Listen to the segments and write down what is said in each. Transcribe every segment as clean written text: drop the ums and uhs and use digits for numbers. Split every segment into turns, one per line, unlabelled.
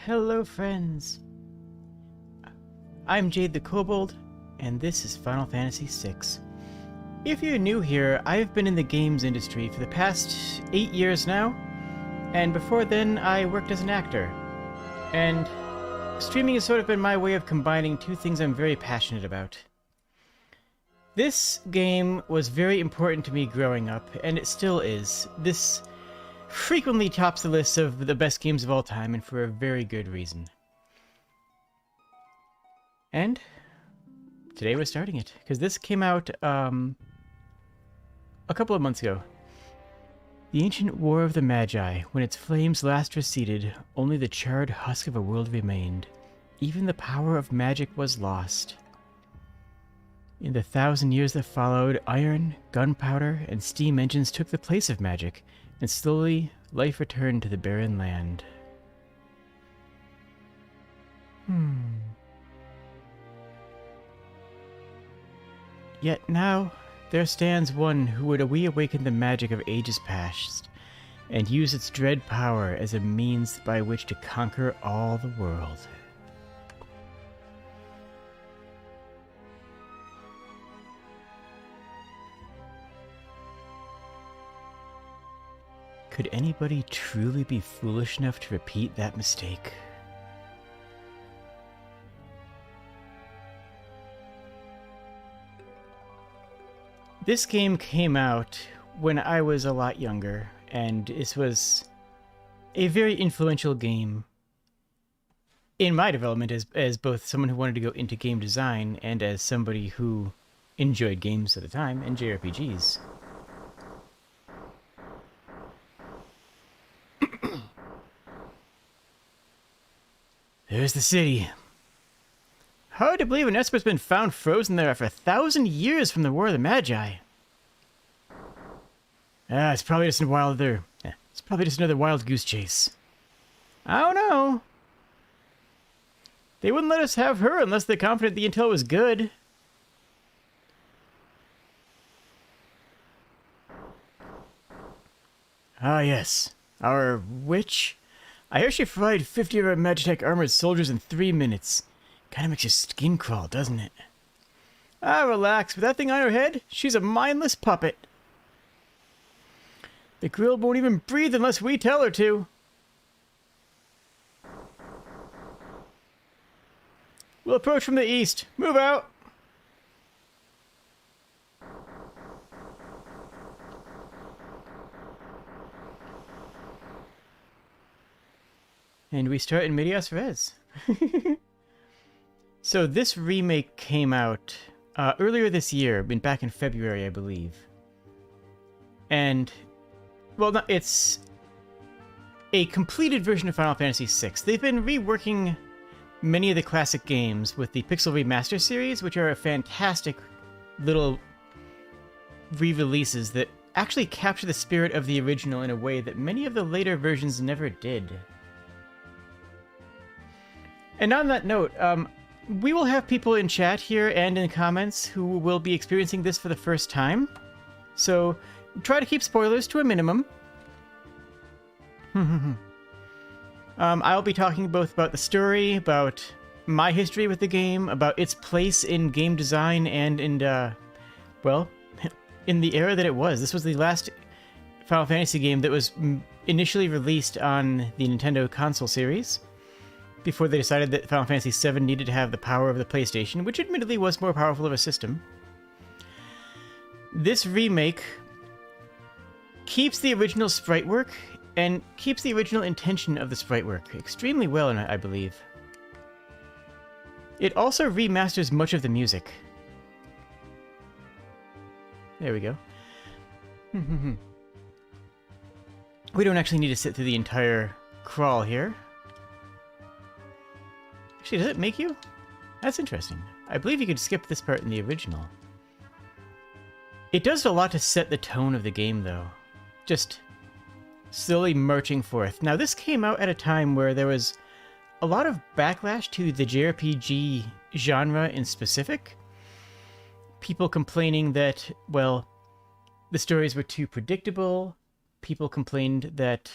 Hello friends! I'm Jade the Kobold, and this is Final Fantasy VI. If you're new here, I've been in the games industry for the past 8 years now, and before then I worked as an actor. And streaming has sort of been my way of combining two things I'm very passionate about. This game was very important to me growing up, and it still is. This frequently tops the list of the best games of all time, and for a very good reason. And today we're starting it, because this came out a couple of months ago. The ancient war of the Magi, when its flames last receded, only the charred husk of a world remained. Even the power of magic was lost. In the 1,000 years that followed, iron, gunpowder, and steam engines took the place of magic, and slowly life returned to the barren land. Yet now, there stands one who would reawaken the magic of ages past, and use its dread power as a means by which to conquer all the world. Could anybody truly be foolish enough to repeat that mistake? This game came out when I was a lot younger, and this was a very influential game in my development as both someone who wanted to go into game design and as somebody who enjoyed games at the time and JRPGs. There's the city. Hard to believe an Esper's been found frozen there for 1,000 years from the War of the Magi. It's probably just it's probably just another wild goose chase. I don't know. They wouldn't let us have her unless they're confident the intel was good. Ah, yes. Our witch? I hear she fried 50 of our Magitek armored soldiers in 3 minutes. Kinda makes your skin crawl, doesn't it? Ah, relax. With that thing on her head, she's a mindless puppet. The grill won't even breathe unless we tell her to. We'll approach from the east. Move out. And we start in Medias Res. So this remake came out earlier this year, back in February, I believe. And, well, no, it's a completed version of Final Fantasy VI. They've been reworking many of the classic games with the Pixel Remaster series, which are a fantastic little re-releases that actually capture the spirit of the original in a way that many of the later versions never did. And on that note, we will have people in chat here and in comments who will be experiencing this for the first time. So try to keep spoilers to a minimum. I'll be talking both about the story, about my history with the game, about its place in game design, and in, well, in the era that it was. This was the last Final Fantasy game that was initially released on the Nintendo console series, before they decided that Final Fantasy VII needed to have the power of the PlayStation, which admittedly was more powerful of a system. This remake keeps the original sprite work, and keeps the original intention of the sprite work extremely well, I believe. It also remasters much of the music. There we go. We don't actually need to sit through the entire crawl here. Actually, does it make you? That's interesting. I believe you could skip this part in the original. It does a lot to set the tone of the game, though. Just slowly marching forth. Now, this came out at a time where there was a lot of backlash to the JRPG genre in specific. People complaining that, well, the stories were too predictable. People complained that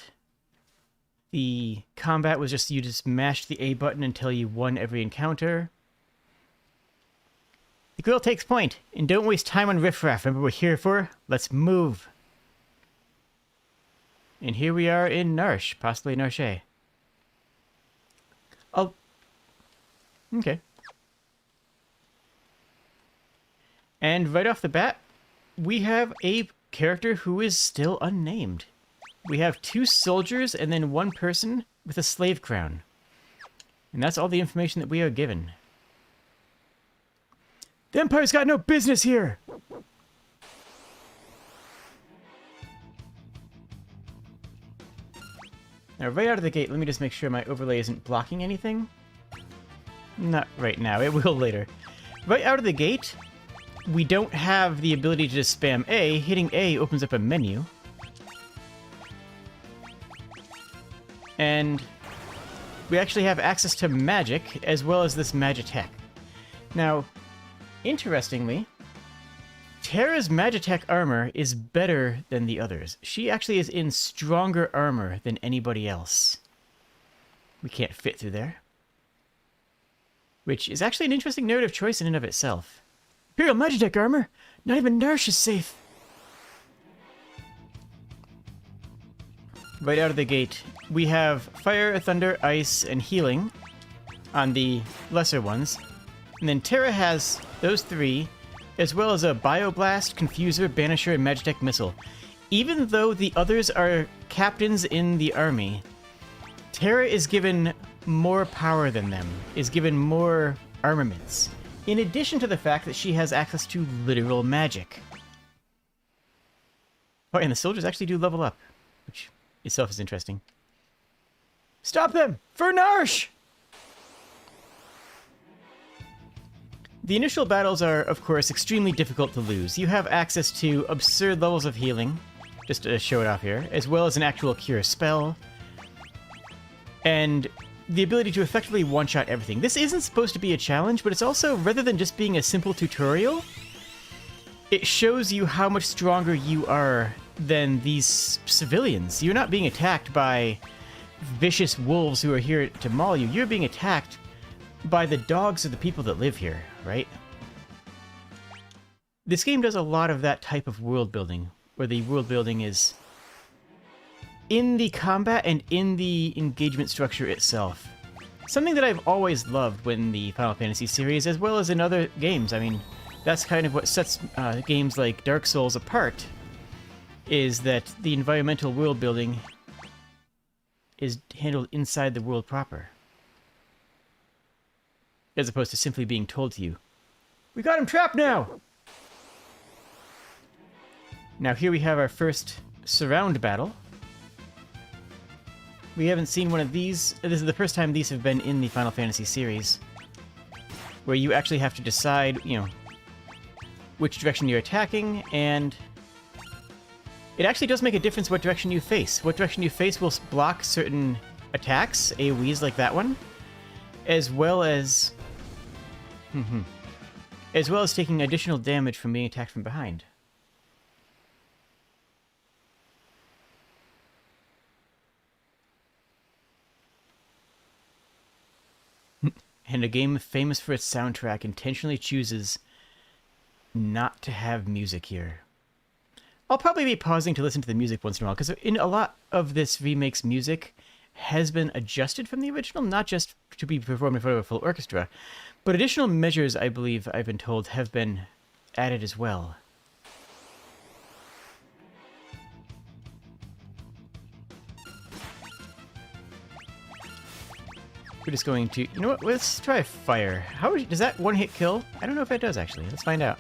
The combat was just you just mashed the A button until you won every encounter. The grill takes point, and don't waste time on riffraff. Remember what we're here for? Let's move. And here we are in Narshe, possibly Narshe. Oh. Okay. And right off the bat, we have a character who is still unnamed. We have 2 soldiers and then 1 person with a slave crown. And that's all the information that we are given. The Empire's got no business here! Now, right out of the gate, let me just make sure my overlay isn't blocking anything. Not right now, it will later. Right out of the gate, we don't have the ability to just spam A. Hitting A opens up a menu. And we actually have access to magic, as well as this Magitek. Now, interestingly, Terra's Magitek armor is better than the others. She actually is in stronger armor than anybody else. We can't fit through there. Which is actually an interesting narrative choice in and of itself. Imperial Magitek armor? Not even Narshe is safe. Right out of the gate, we have fire, thunder, ice, and healing on the lesser ones. And then Terra has those 3, as well as a Bioblast, Confuser, Banisher, and Magitek Missile. Even though the others are captains in the army, Terra is given more power than them, is given more armaments, in addition to the fact that she has access to literal magic. Oh, and the soldiers actually do level up, which itself is interesting. Stop them! For Narshe! The initial battles are, of course, extremely difficult to lose. You have access to absurd levels of healing, just to show it off here, as well as an actual cure spell, and the ability to effectively one-shot everything. This isn't supposed to be a challenge, but it's also, rather than just being a simple tutorial, it shows you how much stronger you are than these civilians. You're not being attacked by vicious wolves who are here to maul you. You're being attacked by the dogs of the people that live here, right? This game does a lot of that type of world building, where the world building is in the combat and in the engagement structure itself. Something that I've always loved when the Final Fantasy series, as well as in other games. I mean, that's kind of what sets games like Dark Souls apart, is that the environmental world building is handled inside the world proper, as opposed to simply being told to you, "We got him trapped now!" Now here we have our first surround battle. We haven't seen one of these. This is the first time these have been in the Final Fantasy series, where you actually have to decide, you know, which direction you're attacking, and it actually does make a difference what direction you face. What direction you face will block certain attacks, AoEs like that one, as well as taking additional damage from being attacked from behind. And a game famous for its soundtrack intentionally chooses not to have music here. I'll probably be pausing to listen to the music once in a while, because in a lot of this remake's music has been adjusted from the original, not just to be performed in front of a full orchestra, but additional measures, I believe, I've been told, have been added as well. We're just going to... You know what? Let's try fire. Does that one-hit kill? I don't know if it does, actually. Let's find out.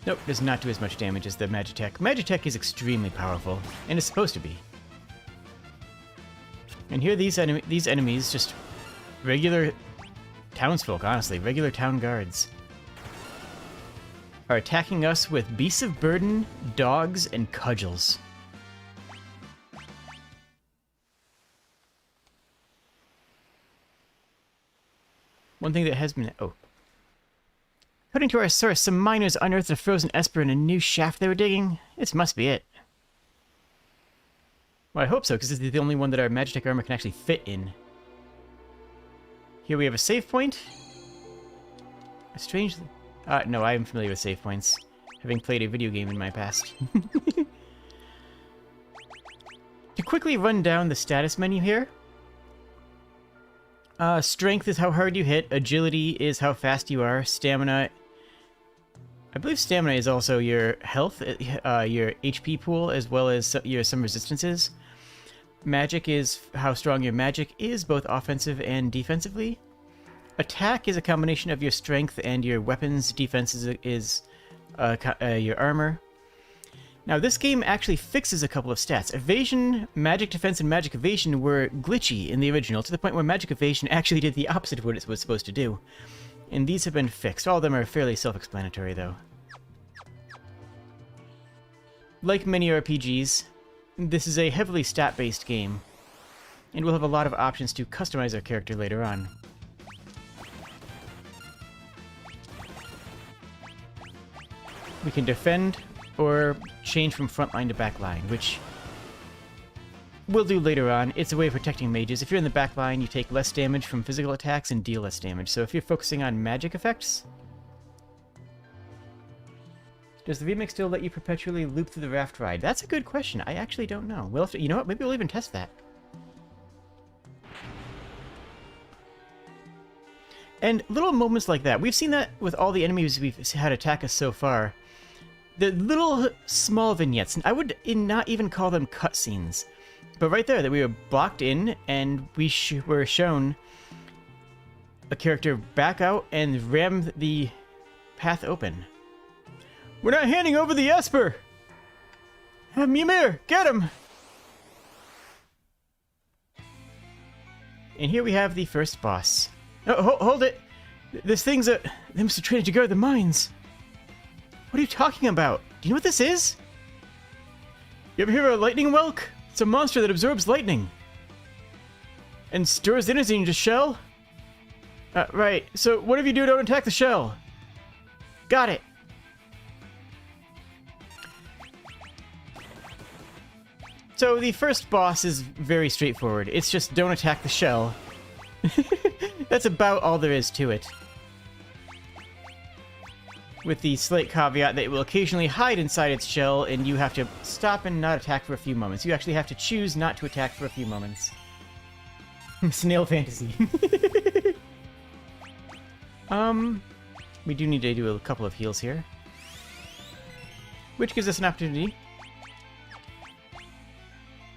Nope, does not do as much damage as the Magitek. Magitek is extremely powerful, and it's supposed to be. And here these enemies, just regular townsfolk, honestly, regular town guards, are attacking us with beasts of burden, dogs, and cudgels. One thing that has been... Oh. According to our source, some miners unearthed a frozen Esper in a new shaft they were digging. This must be it. Well, I hope so, because this is the only one that our Magitek armor can actually fit in. Here we have a save point. A strange... no, I am familiar with save points, having played a video game in my past. To quickly run down the status menu here. Strength is how hard you hit. Agility is how fast you are. Stamina... I believe stamina is also your health, your HP pool, as well as some resistances. Magic is how strong your magic is, both offensive and defensively. Attack is a combination of your strength and your weapons. Defense is your armor. Now, this game actually fixes a couple of stats. Evasion, magic defense, and magic evasion were glitchy in the original, to the point where magic evasion actually did the opposite of what it was supposed to do. And these have been fixed. All of them are fairly self-explanatory, though. Like many RPGs, this is a heavily stat-based game, and we'll have a lot of options to customize our character later on. We can defend or change from front line to back line, which we'll do later on. It's a way of protecting mages. If you're in the back line, you take less damage from physical attacks and deal less damage. So if you're focusing on magic effects... Does the remake still let you perpetually loop through the raft ride? That's a good question. I actually don't know. We'll have to, you know what? Maybe we'll even test that. And little moments like that. We've seen that with all the enemies we've had attack us so far. The little small vignettes. I would not even call them cutscenes. But right there, that we were blocked in, and we were shown a character back out and ram the path open. We're not handing over the Esper! Mimir, get him! And here we have the first boss. Oh, hold it! This thing's they must have traded to guard the mines. What are you talking about? Do you know what this is? You ever hear of a lightning whelk? It's a monster that absorbs lightning. And stores energy into shell? Right. So whatever you do, don't attack the shell. Got it. So the first boss is very straightforward. It's just don't attack the shell. That's about all there is to it. With the slight caveat that it will occasionally hide inside its shell, and you have to stop and not attack for a few moments. You actually have to choose not to attack for a few moments. Snail fantasy. We do need to do a couple of heals here. Which gives us an opportunity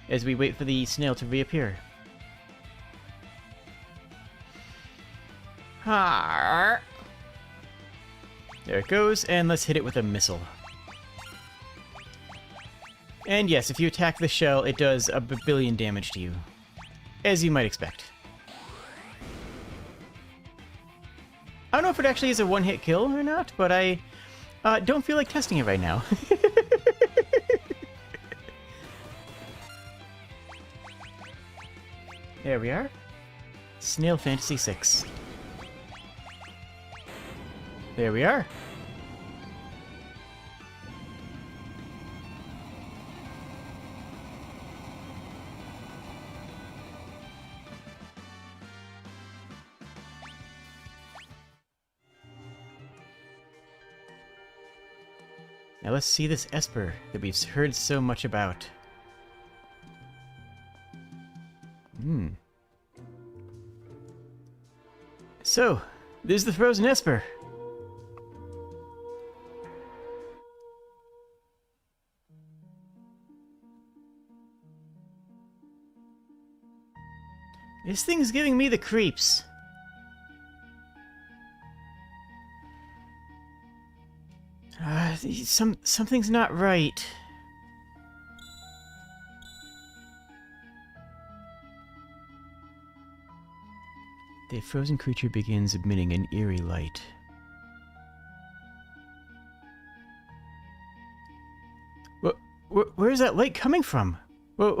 as we wait for the snail to reappear. There it goes, and let's hit it with a missile. And yes, if you attack the shell, it does a billion damage to you. As you might expect. I don't know if it actually is a one-hit kill or not, but I don't feel like testing it right now. There we are. Snail Fantasy 6. There we are. Now let's see this Esper that we've heard so much about. So, there's the frozen Esper. This thing's giving me the creeps. Something's not right. The frozen creature begins emitting an eerie light. Where's that light coming from? What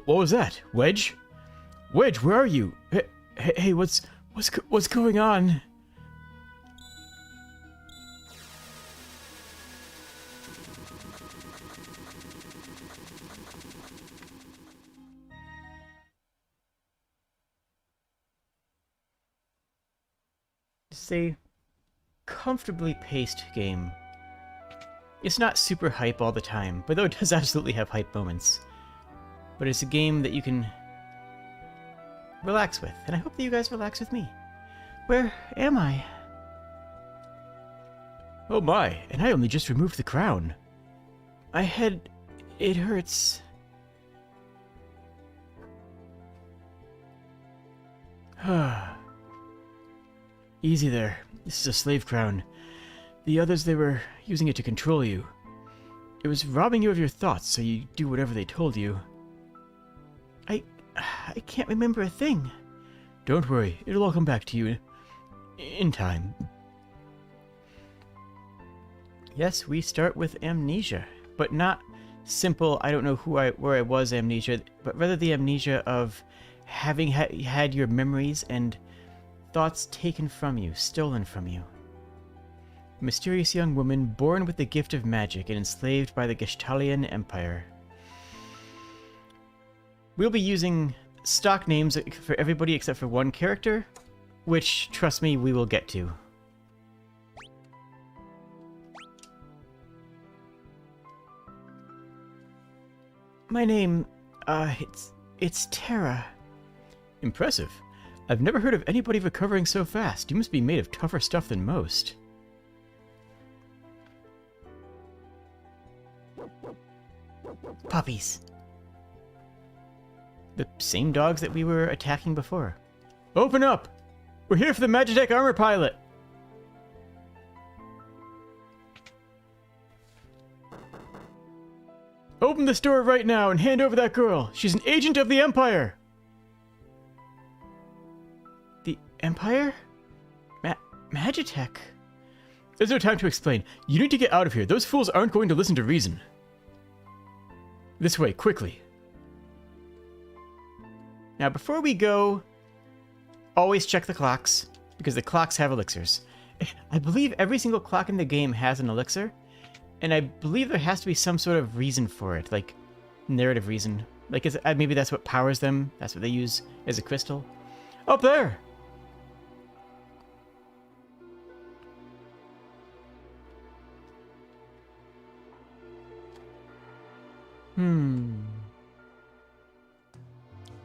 was that? Wedge? Wedge, where are you? Hey, what's What's going on? It's a comfortably paced game. It's not super hype all the time, but though it does absolutely have hype moments. But it's a game that you can relax with, and I hope that you guys relax with me. Where am I? Oh my, and I only just removed the crown. My head, it hurts. Easy there. This is a slave crown. The others, they were using it to control you. It was robbing you of your thoughts, so you do whatever they told you. I can't remember a thing. Don't worry, it'll all come back to you in time. Yes, we start with amnesia, but not simple, I don't know where I was amnesia, but rather the amnesia of having had your memories and thoughts taken from you, stolen from you. A mysterious young woman born with the gift of magic and enslaved by the Gestalian Empire. We'll be using stock names for everybody except for one character, which, trust me, we will get to. My name, it's Terra. Impressive. I've never heard of anybody recovering so fast. You must be made of tougher stuff than most. Puppies. The same dogs that we were attacking before. Open up! We're here for the Magitek armor pilot! Open this door right now and hand over that girl! She's an agent of the Empire! The Empire? Magitek? There's no time to explain. You need to get out of here. Those fools aren't going to listen to reason. This way, quickly. Now, before we go, always check the clocks, because the clocks have elixirs. I believe every single clock in the game has an elixir, and I believe there has to be some sort of reason for it, like narrative reason. Like, maybe that's what powers them, that's what they use as a crystal. Up there!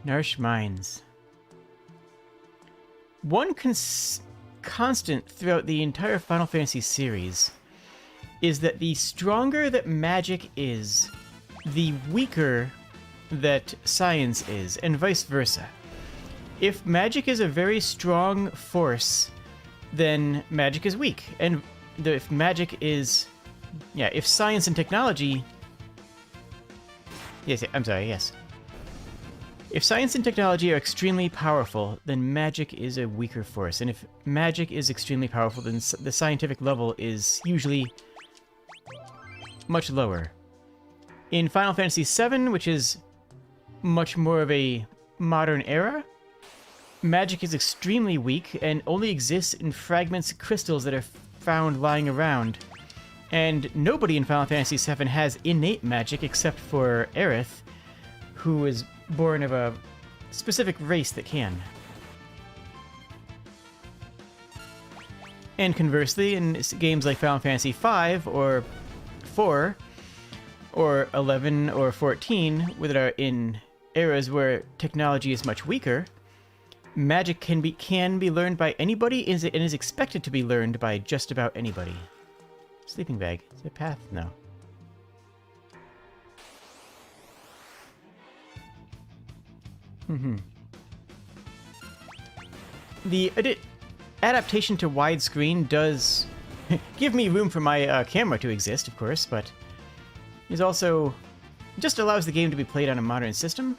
Narshe Mines. One constant throughout the entire Final Fantasy series is that the stronger that magic is, the weaker that science is, and vice versa. If magic is a very strong force, then magic is weak. And if magic is... yeah, if science and technology... yes, I'm sorry, yes. If science and technology are extremely powerful, then magic is a weaker force. And if magic is extremely powerful, then the scientific level is usually much lower. In Final Fantasy VII, which is much more of a modern era, magic is extremely weak and only exists in fragments of crystals that are found lying around. And nobody in Final Fantasy VII has innate magic except for Aerith, who is born of a specific race that can. And conversely, in games like Final Fantasy V or 4 or 11 or 14, that are in eras where technology is much weaker, magic can be learned by anybody and is expected to be learned by just about anybody. Sleeping bag. Is it a path? No. The adaptation to widescreen does give me room for my camera to exist, of course, but it also just allows the game to be played on a modern system.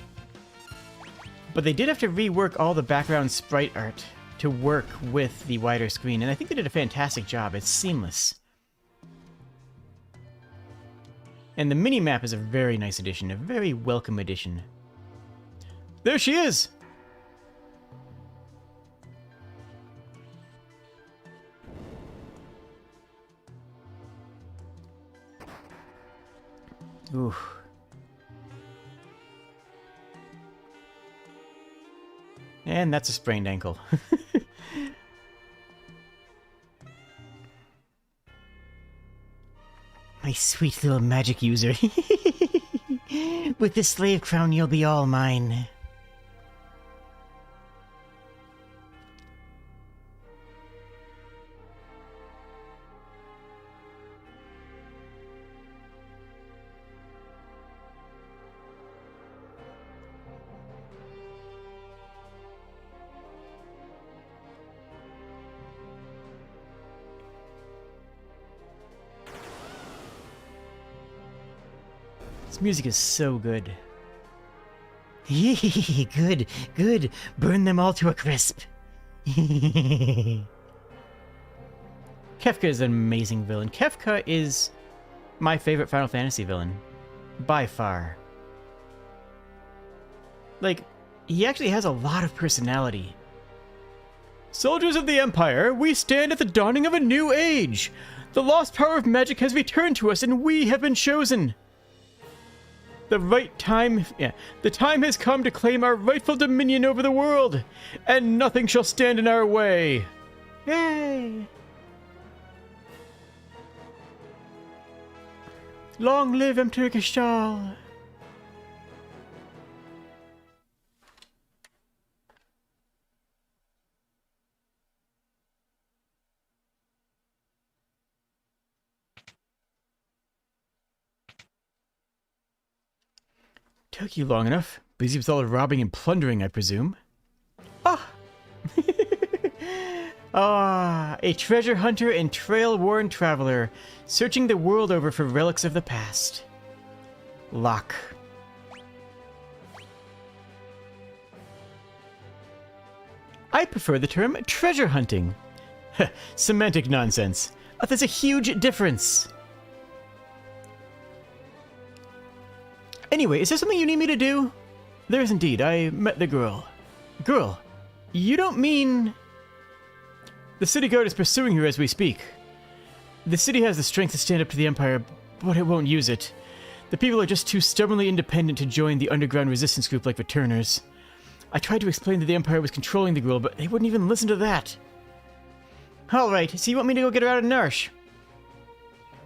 But they did have to rework all the background sprite art to work with the wider screen, and I think they did a fantastic job. It's seamless. And the mini-map is a very nice addition, a very welcome addition. There she is! Ooh. And that's a sprained ankle. My sweet little magic user. With this slave crown, you'll be all mine. This music is so good. Good, good. Burn them all to a crisp. Kefka is an amazing villain. Kefka is my favorite Final Fantasy villain. By far. Like, he actually has a lot of personality. Soldiers of the Empire, we stand at the dawning of a new age. The lost power of magic has returned to us, and we have been chosen. The time has come to claim our rightful dominion over the world, and nothing shall stand in our way. Yay! Long live Emperor Castle. Took you long enough. Busy with all the robbing and plundering, I presume. Ah! A treasure hunter and trail-worn traveler, searching the world over for relics of the past. Locke. I prefer the term treasure hunting. Semantic nonsense. There's a huge difference. Anyway, is there something you need me to do? There is indeed. I met the girl. Girl? You don't mean... The city guard is pursuing her as we speak. The city has the strength to stand up to the Empire, but it won't use it. The people are just too stubbornly independent to join the underground resistance group like returners. I tried to explain that the Empire was controlling the girl, but they wouldn't even listen to that. Alright, so you want me to go get her out of Narshe?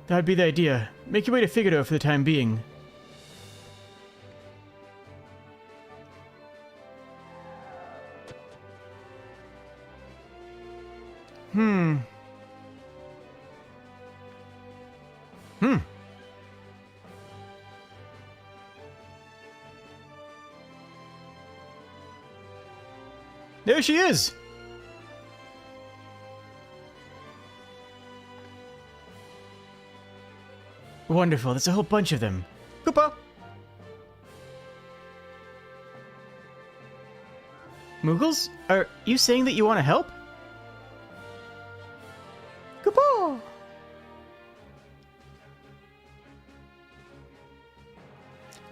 That'd be the idea. Make your way to Figaro for the time being. There she is! Wonderful, there's a whole bunch of them. Koopa! Moogles? Are you saying that you want to help? Koopa!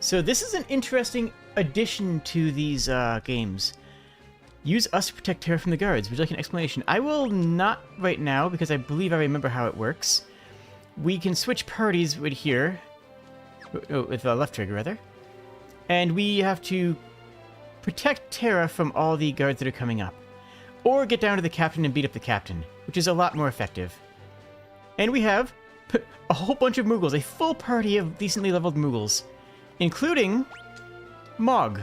So this is an interesting addition to these games. Use us to protect Terra from the guards. Would you like an explanation? I will not right now, because I believe I remember how it works. We can switch parties with here. With the left trigger, rather. And we have to protect Terra from all the guards that are coming up. Or get down to the captain and beat up the captain, which is a lot more effective. And we have a whole bunch of Moogles, a full party of decently leveled Moogles, including Mog.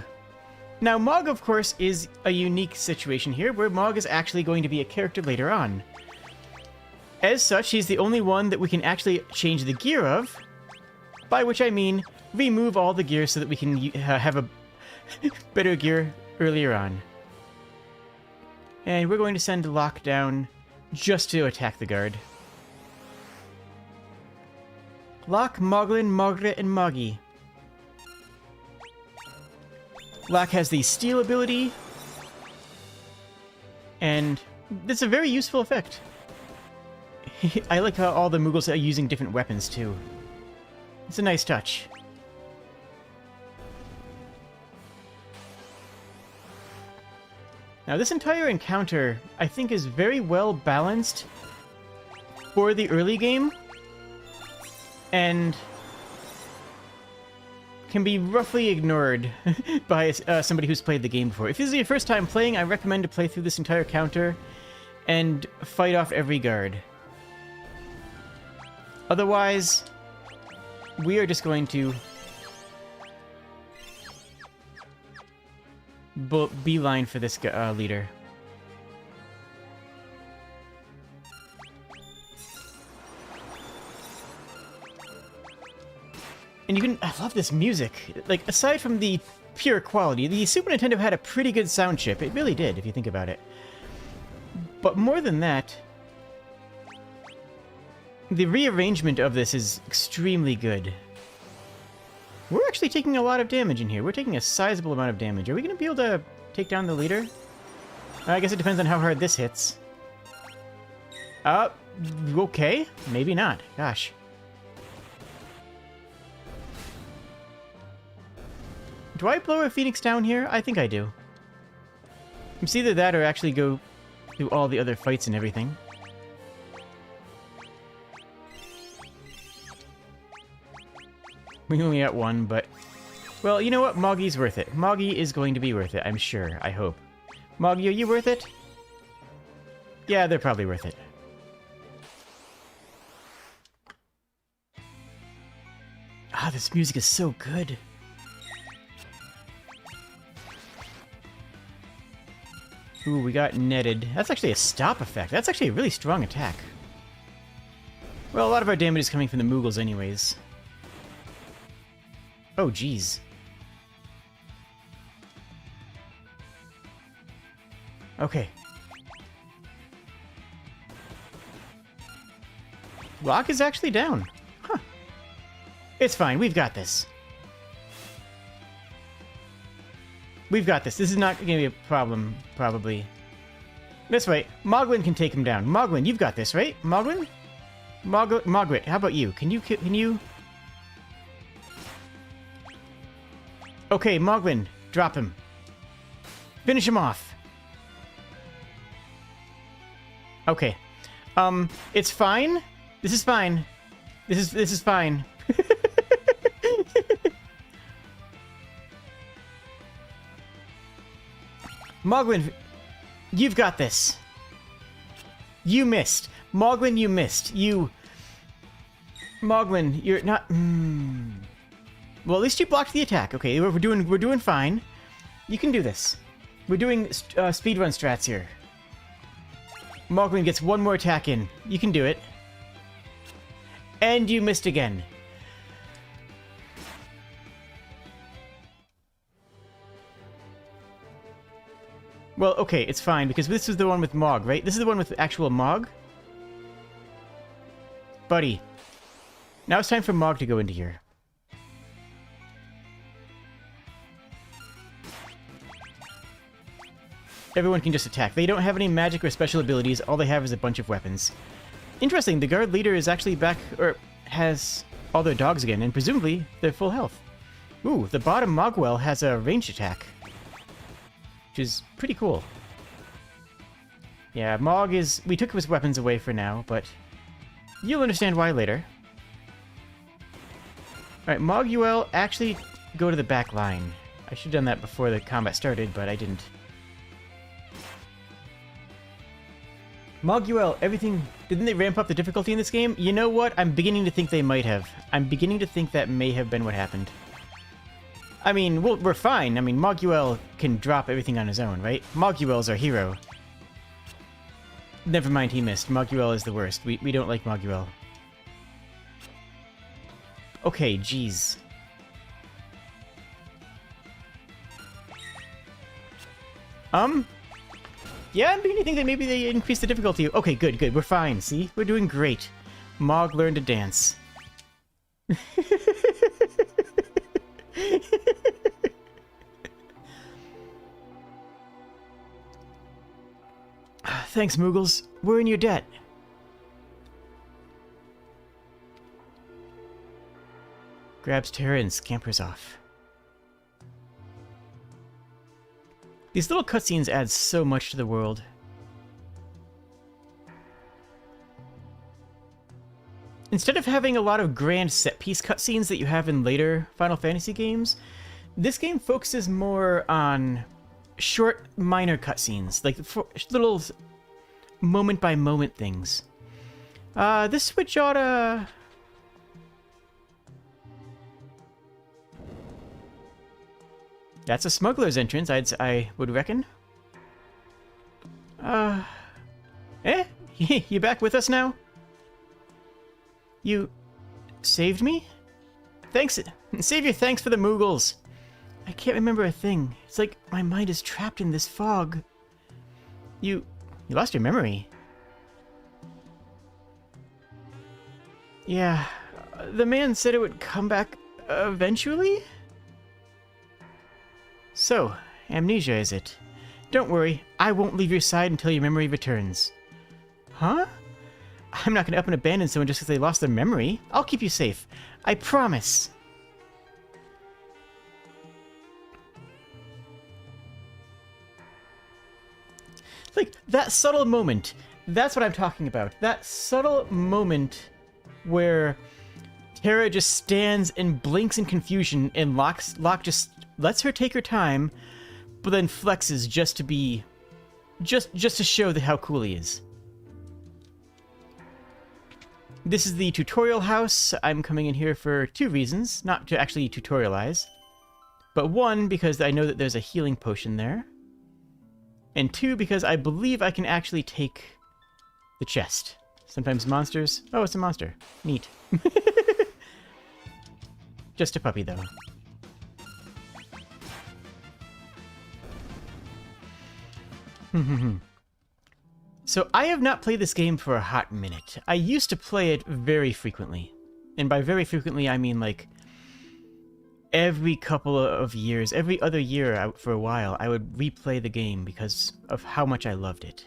Now, Mog, of course, is a unique situation here, where Mog is actually going to be a character later on. As such, he's the only one that we can actually change the gear of, by which I mean remove all the gear so that we can have a better gear earlier on. And we're going to send Locke down just to attack the guard. Locke, Moglin, Margaret, and Moggy. Locke has the steal ability, and it's a very useful effect. I like how all the Moogles are using different weapons, too. It's a nice touch. Now, this entire encounter, I think, is very well balanced for the early game, and can be roughly ignored by somebody who's played the game before. If this is your first time playing, I recommend to play through this entire counter and fight off every guard. Otherwise, we are just going to beeline for this leader. And you can... I love this music. Like, aside from the pure quality, the Super Nintendo had a pretty good sound chip. It really did, if you think about it. But more than that, the rearrangement of this is extremely good. We're actually taking a lot of damage in here. We're taking a sizable amount of damage. Are we going to be able to take down the leader? I guess it depends on how hard this hits. Okay. Maybe not. Gosh. Do I blow a phoenix down here? I think I do. It's either that or actually go through all the other fights and everything. We only got one, but... Well, you know what? Moggy's worth it. Moggy is going to be worth it, I'm sure. I hope. Moggy, are you worth it? Yeah, they're probably worth it. Ah, this music is so good. Ooh, we got netted. That's actually a stop effect. That's actually a really strong attack. Well, a lot of our damage is coming from the Moogles anyways. Oh, jeez. Okay. Lock is actually down. Huh. It's fine. We've got this. We've got this. This is not going to be a problem, probably. This way. Moglin can take him down. Moglin, you've got this, right? Moglin? Mogwit, how about you? Can you... Okay, Moglin, drop him. Finish him off. Okay. It's fine. This is fine. This is fine. Moglin, you've got this. You missed. Moglin, you missed. Moglin, you're not... Well, at least you blocked the attack. Okay, we're doing fine. You can do this. We're doing speedrun strats here. Moglin gets one more attack in. You can do it. And you missed again. Well, okay, it's fine, because this is the one with Mog, right? This is the one with actual Mog? Buddy. Now it's time for Mog to go into here. Everyone can just attack. They don't have any magic or special abilities. All they have is a bunch of weapons. Interesting, the guard leader is actually back, or has all their dogs again, and presumably they're full health. Ooh, the bottom Mogwell has a ranged attack, which is pretty cool. Yeah, Mog is... We took his weapons away for now, but you'll understand why later. Alright, Moguel, actually go to the back line. I should have done that before the combat started, but I didn't. Moguel, everything... Didn't they ramp up the difficulty in this game? You know what? I'm beginning to think they might have. I'm beginning to think that may have been what happened. I mean, we're fine. I mean, Moguel can drop everything on his own, right? Moguel's our hero. Never mind, he missed. Moguel is the worst. We don't like Moguel. Okay, jeez. Yeah, I'm beginning to think that maybe they increased the difficulty. Okay, good. We're fine. See? We're doing great. Mog learned to dance. Thanks, Moogles. We're in your debt. Grabs Terra and scampers off. These little cutscenes add so much to the world. instead of having a lot of grand set-piece cutscenes that you have in later Final Fantasy games, this game focuses more on short, minor cutscenes, like little moment-by-moment things. This switch oughta... That's a smuggler's entrance, I would reckon. You back with us now? You saved me? Thanks. Save your thanks for the Moogles. I can't remember a thing. It's like my mind is trapped in this fog. You lost your memory. Yeah, the man said it would come back eventually? So, amnesia is it? Don't worry, I won't leave your side until your memory returns. Huh? I'm not gonna up and abandon someone just because they lost their memory. I'll keep you safe. I promise. Like, that subtle moment. That's what I'm talking about. That subtle moment where Terra just stands and blinks in confusion and Locke just lets her take her time, but then flexes just to be... just to show how cool he is. This is the tutorial house. I'm coming in here for 2 reasons. Not to actually tutorialize, but 1, because I know that there's a healing potion there. And 2, because I believe I can actually take the chest. Sometimes monsters... Oh, it's a monster. Neat. Just a puppy, though. So, I have not played this game for a hot minute. I used to play it very frequently. And by very frequently, I mean, like, every couple of years, every other year out for a while, I would replay the game because of how much I loved it.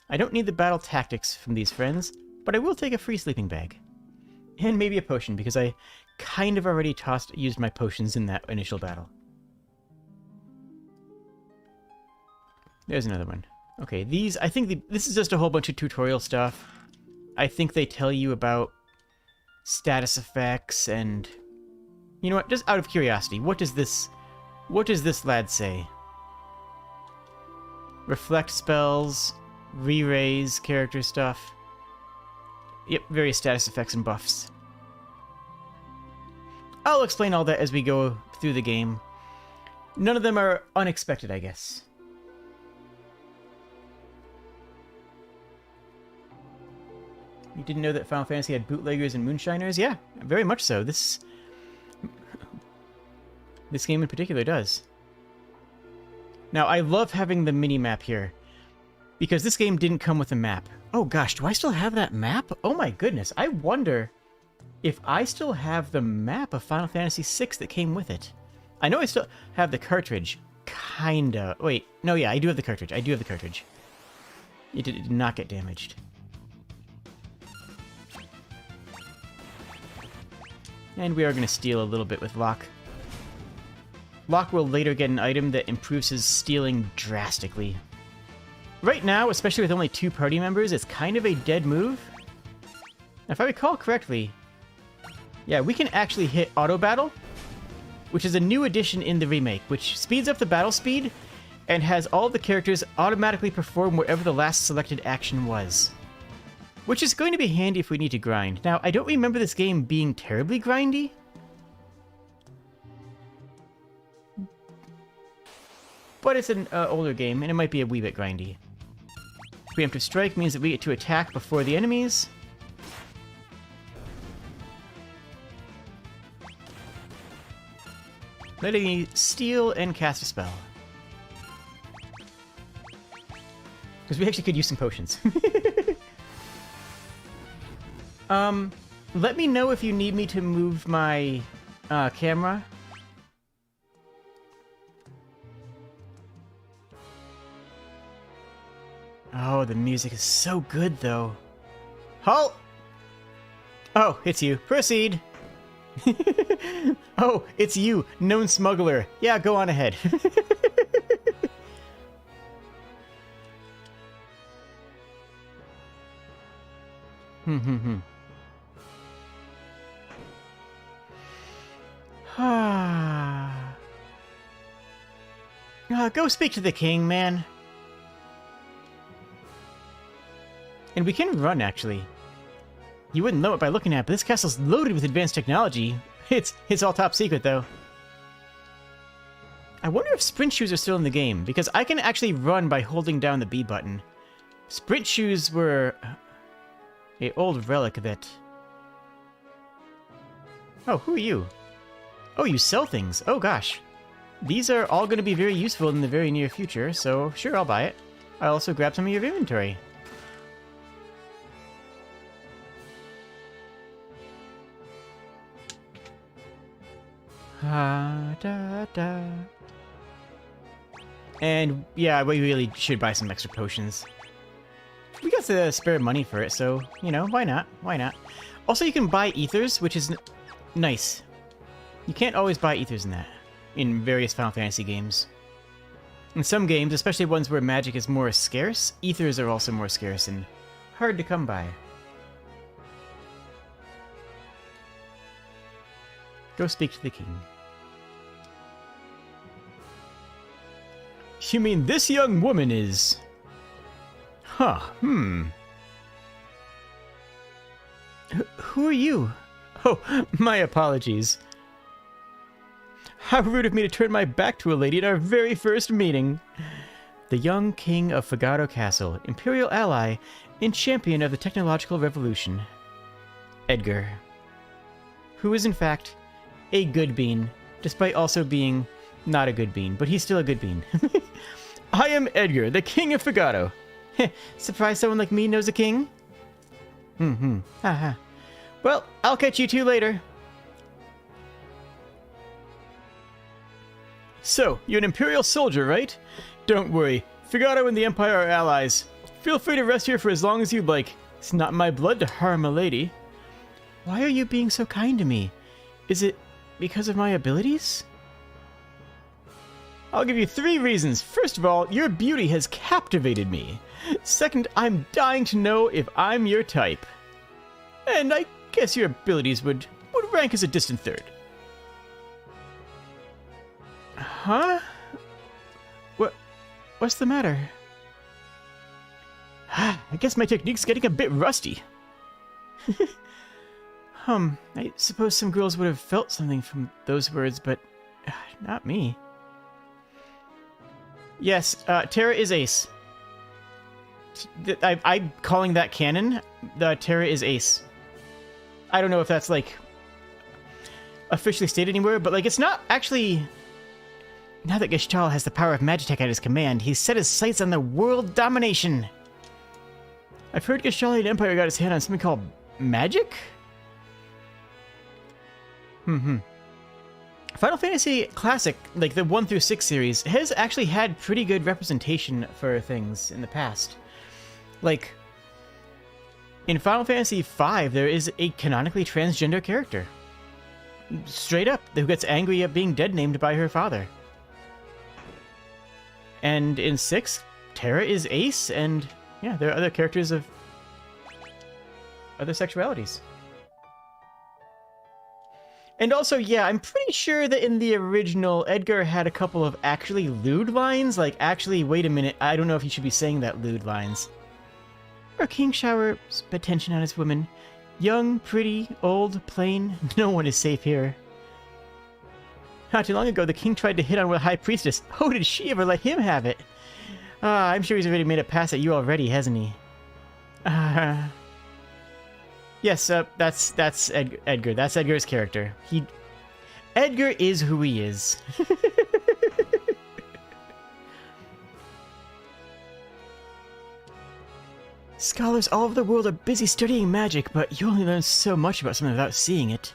I don't need the battle tactics from these friends, but I will take a free sleeping bag. And maybe a potion, because I kind of already used my potions in that initial battle. There's another one. Okay, these, I think this is just a whole bunch of tutorial stuff. I think they tell you about status effects and... You know what, just out of curiosity, what does this lad say? Reflect spells, re-raise character stuff. Yep, various status effects and buffs. I'll explain all that as we go through the game. None of them are unexpected, I guess. You didn't know that Final Fantasy had bootleggers and moonshiners? Yeah, very much so. This game in particular does. Now, I love having the mini-map here, because this game didn't come with a map. Oh gosh, do I still have that map? Oh my goodness, I wonder if I still have the map of Final Fantasy VI that came with it. I know I still have the cartridge. Kinda. Wait, no, yeah, I do have the cartridge. I do have the cartridge. It did not get damaged. And we are going to steal a little bit with Locke. Locke will later get an item that improves his stealing drastically. Right now, especially with only 2 party members, it's kind of a dead move. If I recall correctly, yeah, we can actually hit auto battle, which is a new addition in the remake, which speeds up the battle speed and has all the characters automatically perform wherever the last selected action was. Which is going to be handy if we need to grind. Now, I don't remember this game being terribly grindy. But it's an older game, and it might be a wee bit grindy. Preemptive strike means that we get to attack before the enemies. Letting me steal and cast a spell. Because we actually could use some potions. Let me know if you need me to move my camera. Oh, the music is so good, though. Halt! Oh, it's you. Proceed! Oh, it's you, known smuggler. Yeah, go on ahead. Go speak to the king, man. And we can run, actually. You wouldn't know it by looking at it, but this castle's loaded with advanced technology. It's all top secret, though. I wonder if sprint shoes are still in the game, because I can actually run by holding down the B button. Sprint shoes were an old relic that... Oh, who are you? Oh, you sell things. Oh, gosh. These are all going to be very useful in the very near future, so sure, I'll buy it. I'll also grab some of your inventory. And yeah, we really should buy some extra potions. We got the spare money for it, so, you know, why not? Why not? Also, you can buy ethers, which is nice. You can't always buy ethers in various Final Fantasy games. In some games, especially ones where magic is more scarce, ethers are also more scarce and hard to come by. Go speak to the king. You mean this young woman is... Huh, Who are you? Oh, my apologies. How rude of me to turn my back to a lady in our very first meeting. The young king of Figaro Castle, imperial ally, and champion of the technological revolution. Edgar. Who is in fact a good bean, despite also being not a good bean, but he's still a good bean. I am Edgar, the king of Figaro. Surprised someone like me knows a king? Haha. Well, I'll catch you two later. So, you're an Imperial soldier, right? Don't worry, Figaro and the Empire are allies. Feel free to rest here for as long as you'd like. It's not in my blood to harm a lady. Why are you being so kind to me? Is it because of my abilities? I'll give you 3 reasons. First of all, your beauty has captivated me. Second, I'm dying to know if I'm your type. And I guess your abilities would rank as a distant third. Huh? What's the matter? I guess my technique's getting a bit rusty. I suppose some girls would have felt something from those words, but not me. Yes, Terra is ace. I'm calling that canon. Terra is ace. I don't know if that's, like, officially stated anywhere, but, like, it's not actually... Now that Gestalt has the power of Magitek at his command, he's set his sights on the world domination. I've heard Gestalt Empire got his hand on something called magic? Final Fantasy Classic, like the 1 through 6 series, has actually had pretty good representation for things in the past. Like, in Final Fantasy V, there is a canonically transgender character. Straight up, who gets angry at being dead-named by her father. And in 6, Terra is ace, and yeah, there are other characters of other sexualities. And also, yeah, I'm pretty sure that in the original, Edgar had a couple of actually lewd lines. Like, actually, wait a minute, I don't know if he should be saying that lewd lines. Our king showers attention on his women. Young, pretty, old, plain, no one is safe here. Not too long ago, the king tried to hit on a high priestess. Oh, did she ever let him have it? I'm sure he's already made a pass at you already, hasn't he? Yes, that's Edgar. That's Edgar's character. Edgar is who he is. Scholars all over the world are busy studying magic, but you only learn so much about something without seeing it.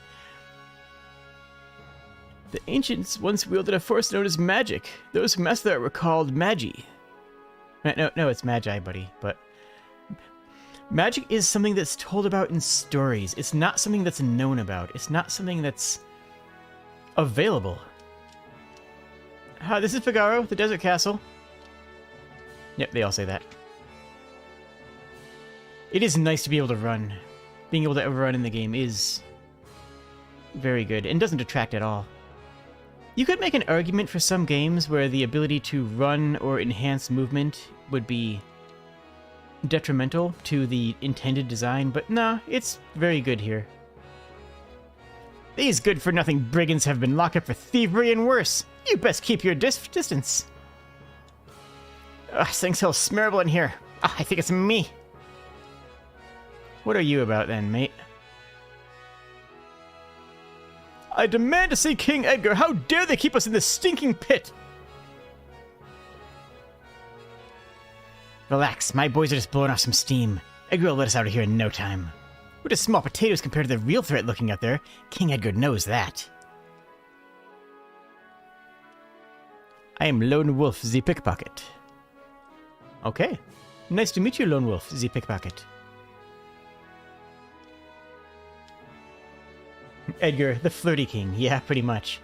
The ancients once wielded a force known as magic. Those who mastered that were called magi. No, it's magi, buddy, but... Magic is something that's told about in stories. It's not something that's known about. It's not something that's available. This is Figaro, the desert castle. Yep, they all say that. It is nice to be able to run. Being able to run in the game is very good and doesn't detract at all. You could make an argument for some games where the ability to run or enhance movement would be detrimental to the intended design, but nah, it's very good here. These good-for-nothing brigands have been locked up for thievery and worse. You best keep your distance. Ugh, this thing's so smurable in here. I think it's me. What are you about then, mate? I demand to see King Edgar. How dare they keep us in this stinking pit? Relax, my boys are just blowing off some steam. Edgar will let us out of here in no time. We're just small potatoes compared to the real threat looking out there. King Edgar knows that. I am Lone Wolf the Pickpocket. Okay. Nice to meet you, Lone Wolf the Pickpocket. Edgar, the flirty king. Yeah, pretty much.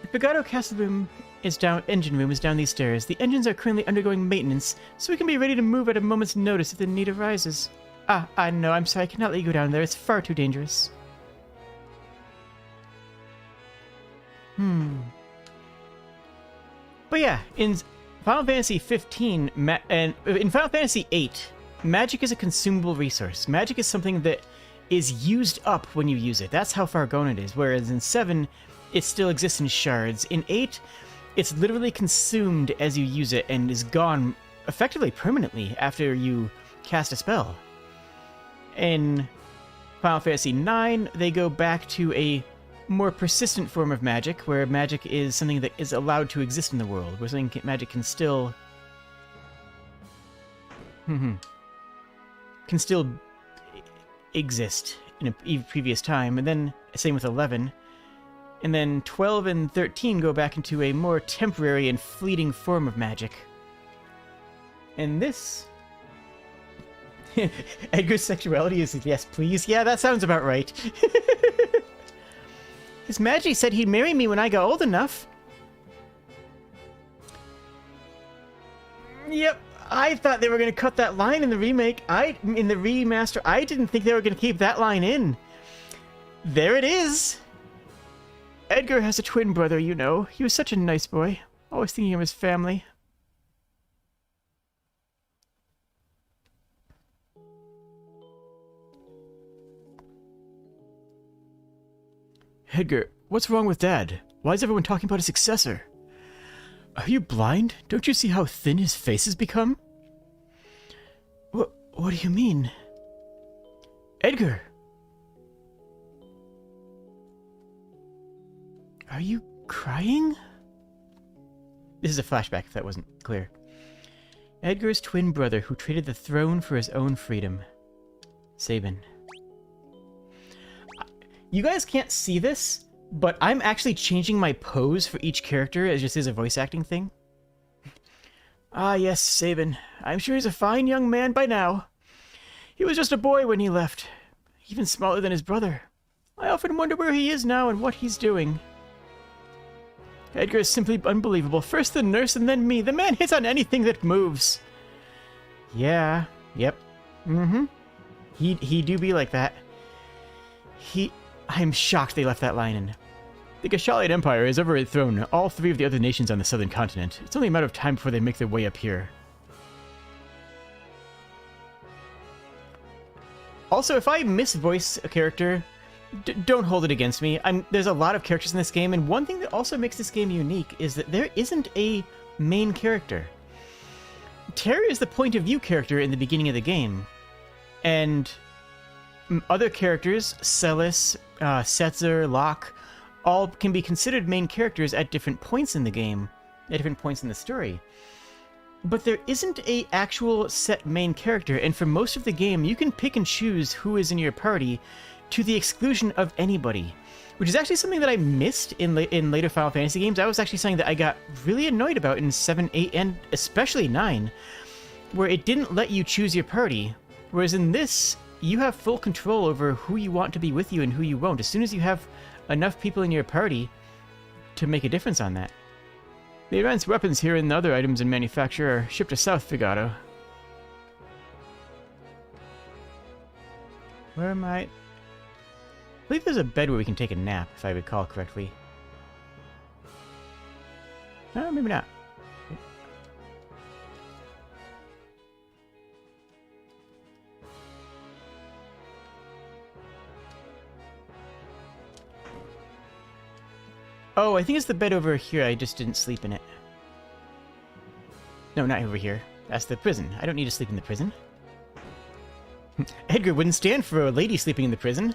The Figaro Castle engine room is down these stairs. The engines are currently undergoing maintenance, so we can be ready to move at a moment's notice if the need arises. I know, I'm sorry, I cannot let you go down there. It's far too dangerous. But yeah, in Final Fantasy 15 and in Final Fantasy 8, magic is a consumable resource. Magic is something that is used up when you use it. That's how far gone it is. Whereas in 7, it still exists in shards. In 8, it's literally consumed as you use it and is gone effectively permanently after you cast a spell. In Final Fantasy 9, they go back to a more persistent form of magic, where magic is something that is allowed to exist in the world, where something magic can still exist in a previous time. And then same with 11. And then 12 and 13 go back into a more temporary and fleeting form of magic. And this... Edgar's sexuality is yes, please. Yeah, that sounds about right. His Majesty said he'd marry me when I got old enough. Yep, I thought they were going to cut that line in the remake. In the remaster, I didn't think they were going to keep that line in. There it is. Edgar has a twin brother, you know. He was such a nice boy. Always thinking of his family. Edgar, what's wrong with Dad? Why is everyone talking about a successor? Are you blind? Don't you see how thin his face has become? What do you mean? Edgar! Are you crying? This is a flashback, if that wasn't clear. Edgar's twin brother who traded the throne for his own freedom. Sabin. You guys can't see this, but I'm actually changing my pose for each character as just as a voice acting thing. Ah yes, Sabin. I'm sure he's a fine young man by now. He was just a boy when he left, even smaller than his brother. I often wonder where he is now and what he's doing. Edgar is simply unbelievable. First the nurse and then me. The man hits on anything that moves. Yeah, yep. He do be like that. I am shocked they left that line in. The Gashalian Empire has overthrown all 3 of the other nations on the southern continent. It's only a matter of time before they make their way up here. Also, if I misvoice a character, don't hold it against me. There's a lot of characters in this game, and one thing that also makes this game unique is that there isn't a main character. Terra is the point of view character in the beginning of the game, and other characters, Celis, Setzer, Locke, all can be considered main characters at different points in the game, at different points in the story. But there isn't a actual set main character, and for most of the game, you can pick and choose who is in your party to the exclusion of anybody, which is actually something that I missed in later Final Fantasy games. That was actually something that I got really annoyed about in 7, 8, and especially 9, where it didn't let you choose your party, whereas in this, you have full control over who you want to be with you and who you won't, as soon as you have enough people in your party to make a difference on that. The advanced weapons here and the other items in manufacture are shipped to South Figaro. Where am I? I believe there's a bed where we can take a nap, if I recall correctly. Maybe not. Oh, I think it's the bed over here. I just didn't sleep in it. No, not over here. That's the prison. I don't need to sleep in the prison. Edgar wouldn't stand for a lady sleeping in the prison.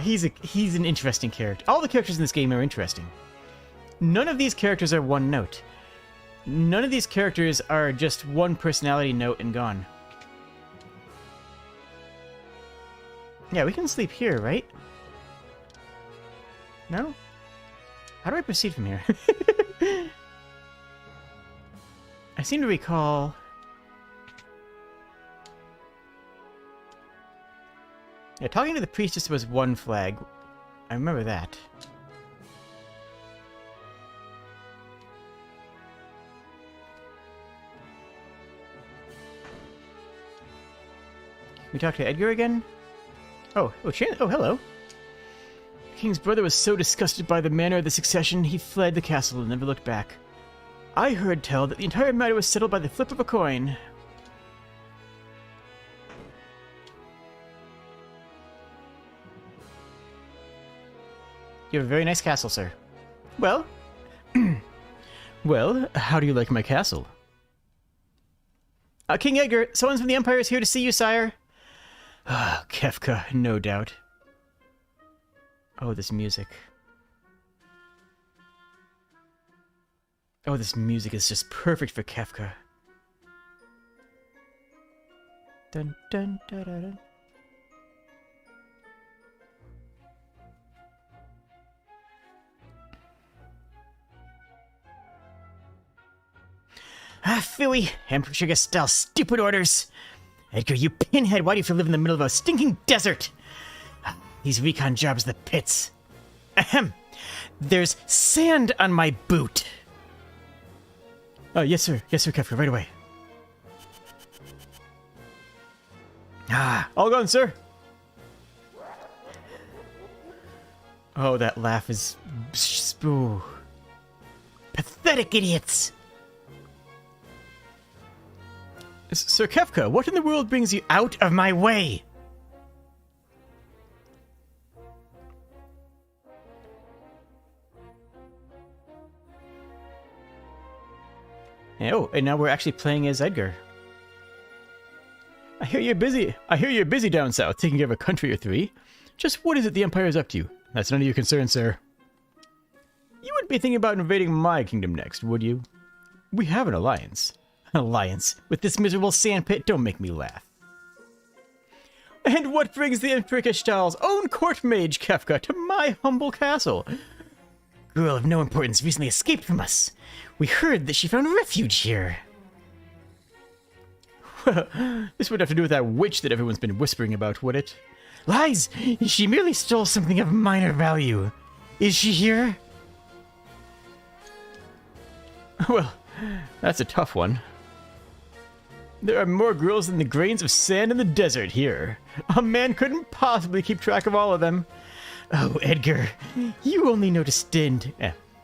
He's an interesting character. All the characters in this game are interesting. None of these characters are one note. None of these characters are just one personality note and gone. Yeah, we can sleep here, right? No? How do I proceed from here? I seem to recall... Yeah, talking to the priestess was one flag. I remember that. Can we talk to Edgar again? Oh, hello. The king's brother was so disgusted by the manner of the succession, he fled the castle and never looked back. I heard tell that the entire matter was settled by the flip of a coin. You have a very nice castle, sir. Well? Well, how do you like my castle? King Edgar, someone from the Empire is here to see you, sire. Ah, Kefka, no doubt. Oh, this music. Oh, this music is just perfect for Kefka. Dun dun dun dun dun. Ah, phooey! Emperor Gastel, stupid orders! Edgar, you pinhead, why do you have to live in the middle of a stinking desert? These recon jobs, the pits. Ahem! There's sand on my boot! Yes, sir. Yes, sir, Kefka, right away. Ah, all gone, sir! Oh, that laugh is... Ooh. Pathetic idiots! Sir Kefka, what in the world brings you out of my way? Oh, and now we're actually playing as Edgar. I hear you're busy down south, taking care of a country or three. Just what is it the Empire's up to? That's none of your concern, sir. You wouldn't be thinking about invading my kingdom next, would you? We have an alliance. Alliance with this miserable sandpit, don't make me laugh. And what brings the Emperor Gastel's own court mage, Kefka, to my humble castle? Girl of no importance recently escaped from us. We heard that she found refuge here. Well, this would have to do with that witch that everyone's been whispering about, would it? Lies! She merely stole something of minor value. Is she here? Well, that's a tough one. There are more girls than the grains of sand in the desert here. A man couldn't possibly keep track of all of them. Oh, Edgar, you only know to stand...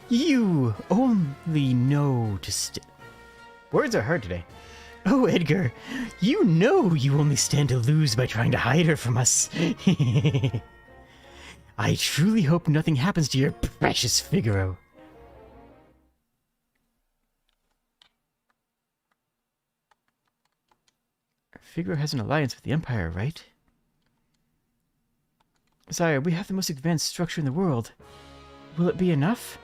you only know to stand... Words are hard today. Oh, Edgar, you know you only stand to lose by trying to hide her from us. I truly hope nothing happens to your precious Figaro. Figaro has an alliance with the Empire, right? Sire, we have the most advanced structure in the world. Will it be enough?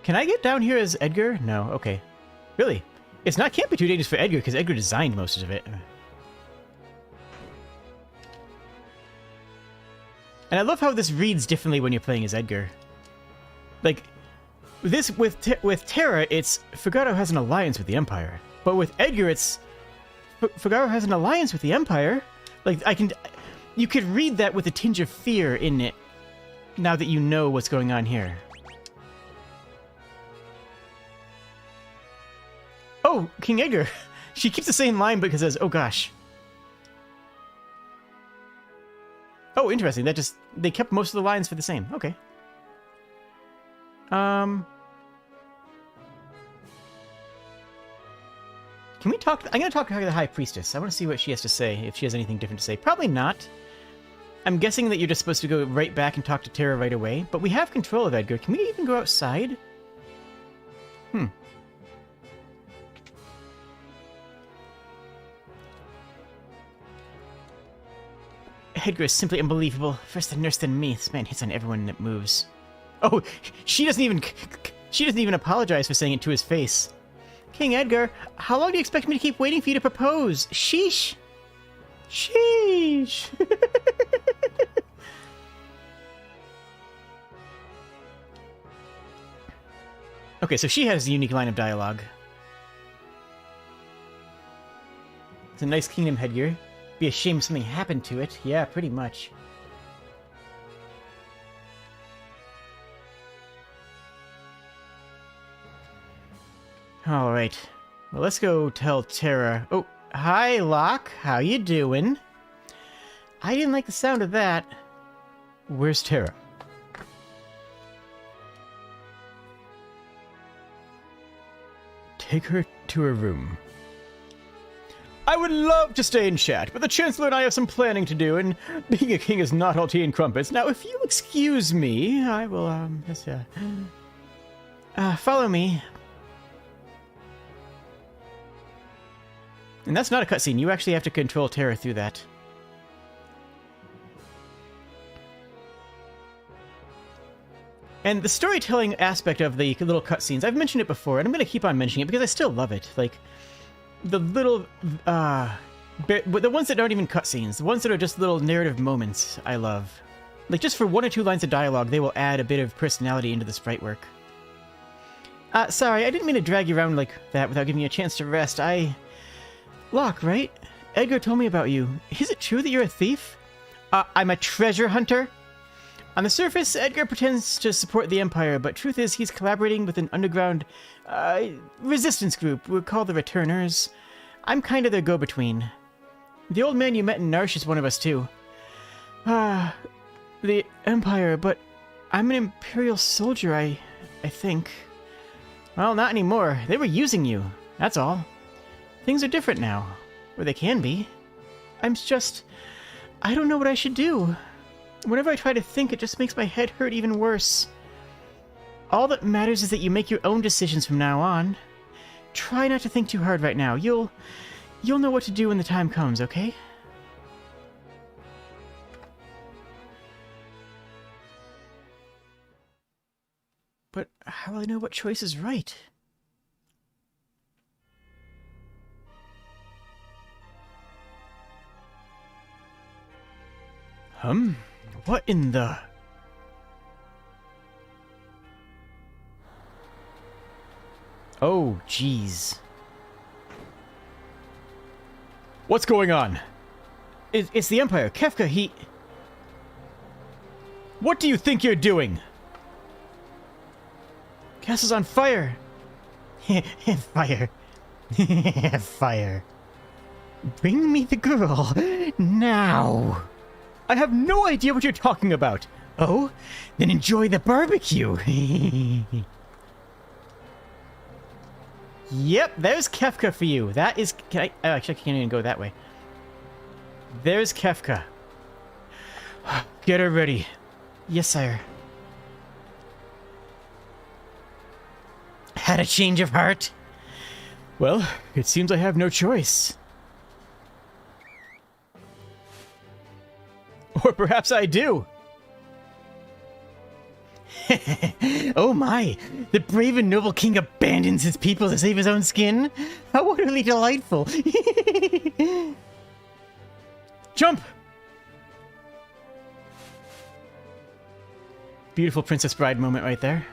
Can I get down here as Edgar? No, okay. Really? Can't be too dangerous for Edgar, because Edgar designed most of it. And I love how this reads differently when you're playing as Edgar. Like, this, with Terra, it's Figaro has an alliance with the Empire. But with Edgar, it's Figaro has an alliance with the Empire. Like, you could read that with a tinge of fear in it, now that you know what's going on here. Oh, King Edgar. She keeps the same line because says, oh gosh. Oh, interesting. That just... They kept most of the lines for the same. Okay. Can we talk... I'm going to talk to the High Priestess. I want to see what she has to say, if she has anything different to say. Probably not. I'm guessing that you're just supposed to go right back and talk to Terra right away. But we have control of Edgar. Can we even go outside? Edgar is simply unbelievable. First the nurse, then me. This man hits on everyone that moves. Oh, she doesn't even apologize for saying it to his face. King Edgar, how long do you expect me to keep waiting for you to propose? Sheesh. Sheesh. Okay, so she has a unique line of dialogue. It's a nice kingdom headgear. Be a shame if something happened to it. Yeah, pretty much. Alright. Well, let's go tell Terra. Oh, hi, Locke. How you doing? I didn't like the sound of that. Where's Terra? Take her to her room. I would love to stay and chat, but the Chancellor and I have some planning to do, and being a king is not all tea and crumpets. Now, if you excuse me, I will, follow me. And that's not a cutscene. You actually have to control Terra through that. And the storytelling aspect of the little cutscenes, I've mentioned it before, and I'm going to keep on mentioning it because I still love it. Like, the little, the ones that aren't even cutscenes, the ones that are just little narrative moments, I love. Like, just for 1 or 2 lines of dialogue, they will add a bit of personality into the sprite work. Sorry, I didn't mean to drag you around like that without giving you a chance to rest. Locke, right? Edgar told me about you. Is it true that you're a thief? I'm a treasure hunter? On the surface, Edgar pretends to support the Empire, but truth is he's collaborating with an underground, resistance group we're called the Returners. I'm kind of their go-between. The old man you met in Narshe is one of us, too. The Empire, but I'm an Imperial soldier, I think. Well, not anymore. They were using you, that's all. Things are different now. Or they can be. I don't know what I should do. Whenever I try to think, it just makes my head hurt even worse. All that matters is that you make your own decisions from now on. Try not to think too hard right now. You'll know what to do when the time comes, okay? But how will I know what choice is right? What in the... Oh, jeez. What's going on? It's the Empire. Kefka, he... What do you think you're doing? Castle's on fire. Fire. Fire. Bring me the girl. Now. I have no idea what you're talking about. Oh? Then enjoy the barbecue. Yep, there's Kefka for you. That is... Can I... Oh, actually, I can't even go that way. There's Kefka. Get her ready. Yes, sire. Had a change of heart? Well, it seems I have no choice. Or perhaps I do. Oh my! The brave and noble king abandons his people to save his own skin? How utterly delightful! Jump! Beautiful Princess Bride moment right there.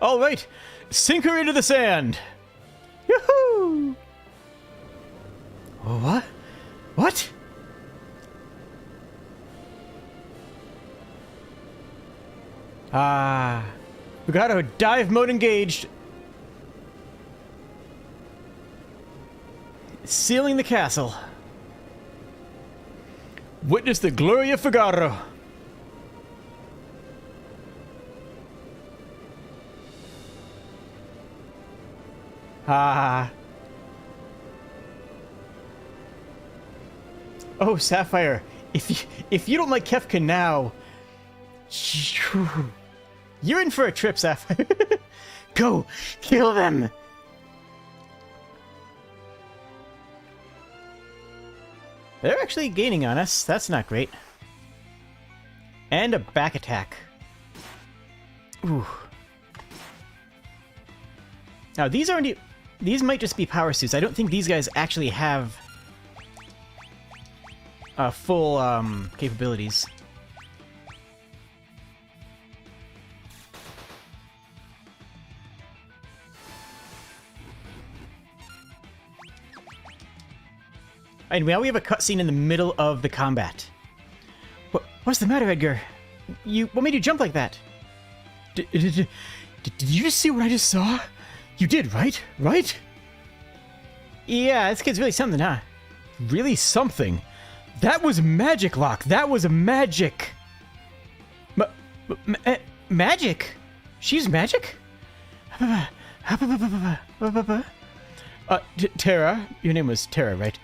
Alright! Sink her into the sand! Yoo-hoo! What? What? Figaro, dive mode engaged. Sealing the castle. Witness the glory of Figaro. Ah. Oh, Sapphire. If you don't like Kefka now, you're in for a trip, Sapphire. Go, kill them. They're actually gaining on us. That's not great. And a back attack. Ooh. Now these aren't. These might just be power suits. I don't think these guys actually have full capabilities. And now we have a cutscene in the middle of the combat. What's the matter, Edgar? What made you jump like that? Did you just see what I just saw? You did, right? Right? Yeah, this kid's really something, huh? Really something? That was magic, Locke. That was magic. Magic? She's magic? Terra? Your name was Terra, right?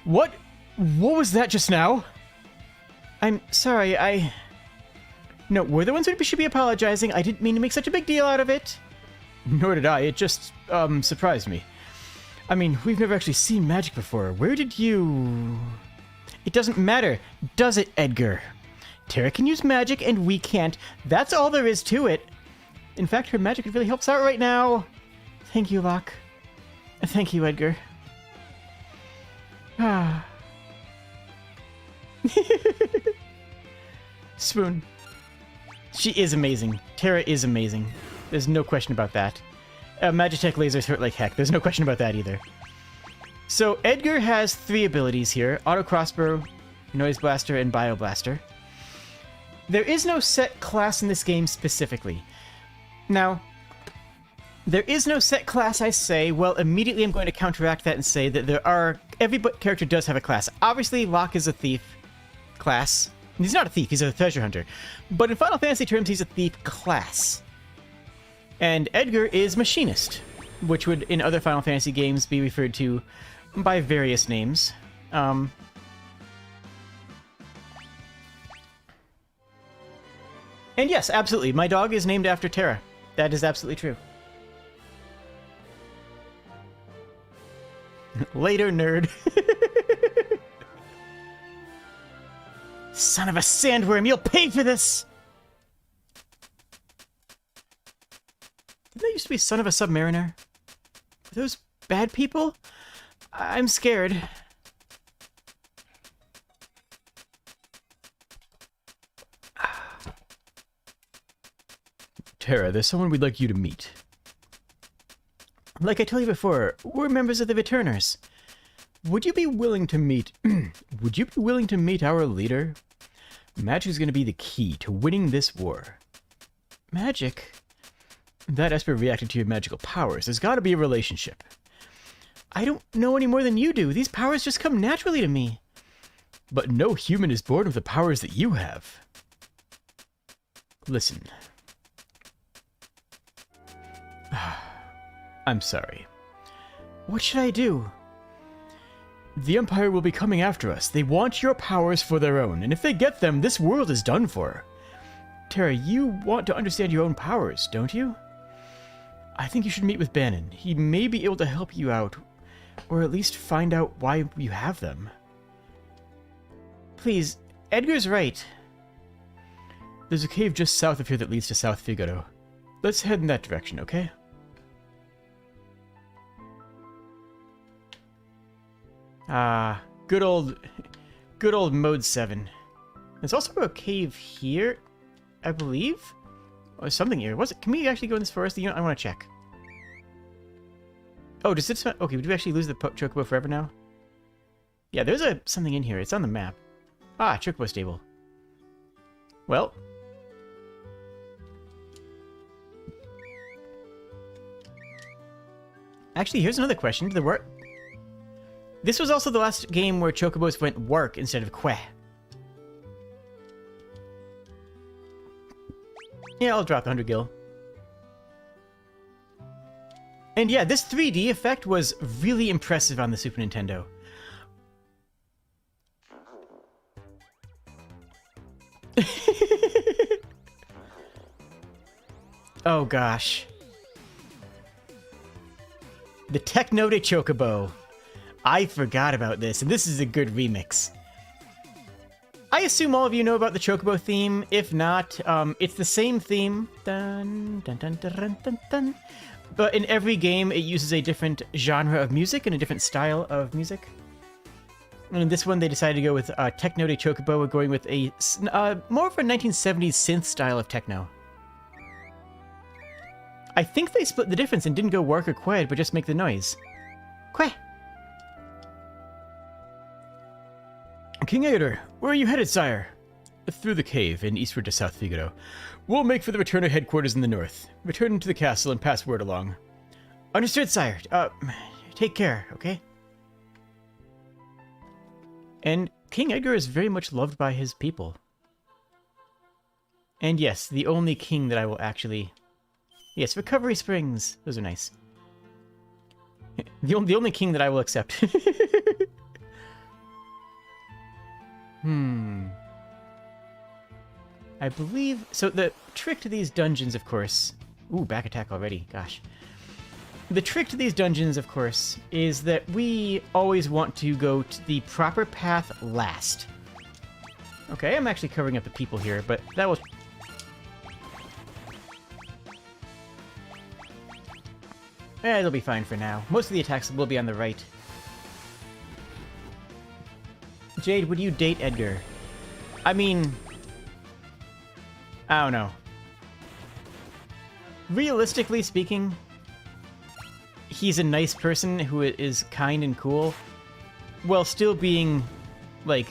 What was that just now? I'm sorry, No, we're the ones who should be apologizing. I didn't mean to make such a big deal out of it. Nor did I. It just, surprised me. I mean, we've never actually seen magic before. Where did you... It doesn't matter, does it, Edgar? Terra can use magic and we can't. That's all there is to it. In fact, her magic really helps out right now. Thank you, Locke. Thank you, Edgar. Ah. Spoon. She is amazing. Terra is amazing. There's no question about that. Magitek lasers hurt like heck. There's no question about that either. So Edgar has 3 abilities here. Auto Crossbow, Noise Blaster, and Bio Blaster. There is no set class in this game specifically. Now, there is no set class, I say. Well, immediately I'm going to counteract that and say that every character does have a class. Obviously, Locke is a thief class. He's not a thief, he's a treasure hunter. But in Final Fantasy terms, he's a thief class. And Edgar is machinist, which would, in other Final Fantasy games, be referred to by various names. And yes, absolutely, my dog is named after Terra. That is absolutely true. Later, nerd. Son of a sandworm, you'll pay for this! Didn't that used to be son of a submariner? Are those bad people? I'm scared. Terra, there's someone we'd like you to meet. Like I told you before, we're members of the Returners. Would you be willing to meet... Would you be willing to meet our leader? Magic is going to be the key to winning this war. Magic? That Esper reacted to your magical powers. There's got to be a relationship. I don't know any more than you do. These powers just come naturally to me. But no human is born with the powers that you have. Listen. I'm sorry. What should I do? The Empire will be coming after us. They want your powers for their own, and if they get them, this world is done for. Terra, you want to understand your own powers, don't you? I think you should meet with Bannon. He may be able to help you out, or at least find out why you have them. Please, Edgar's right. There's a cave just south of here that leads to South Figaro. Let's head in that direction, okay? Ah, good old Mode 7. There's also a cave here, I believe? Or something here. Can we actually go in this forest? You know, I want to check. Oh, does it... Okay, did we actually lose the Chocobo forever now? Yeah, there's something in here. It's on the map. Ah, Chocobo stable. Well. Actually, here's another question. Did the work... This was also the last game where Chocobos went work instead of que. Yeah, I'll drop the 100 gil. And yeah, this 3D effect was really impressive on the Super Nintendo. Oh gosh. The Technote Chocobo. I forgot about this, and this is a good remix. I assume all of you know about the Chocobo theme. If not, it's the same theme. Dun, dun, dun, dun, dun, dun, dun. But in every game, it uses a different genre of music and a different style of music. And in this one, they decided to go with Technote Chocobo. We're going with a more of a 1970s synth style of techno. I think they split the difference and didn't go work or quiet, but just make the noise. Queh! King Edgar, where are you headed, sire? Through the cave and eastward to South Figaro. We'll make for the Returner headquarters in the north. Return to the castle and pass word along. Understood, sire. Take care, okay? And King Edgar is very much loved by his people. And yes, the only king that I will actually... Yes, Recovery Springs. Those are nice. The only king that I will accept. I believe... So the trick to these dungeons, of course... Ooh, back attack already. Gosh. The trick to these dungeons, of course, is that we always want to go to the proper path last. Okay, I'm actually covering up the people here, but that was... it'll be fine for now. Most of the attacks will be on the right. Jade, would you date Edgar? I mean... I don't know. Realistically speaking, he's a nice person who is kind and cool, while still being, like,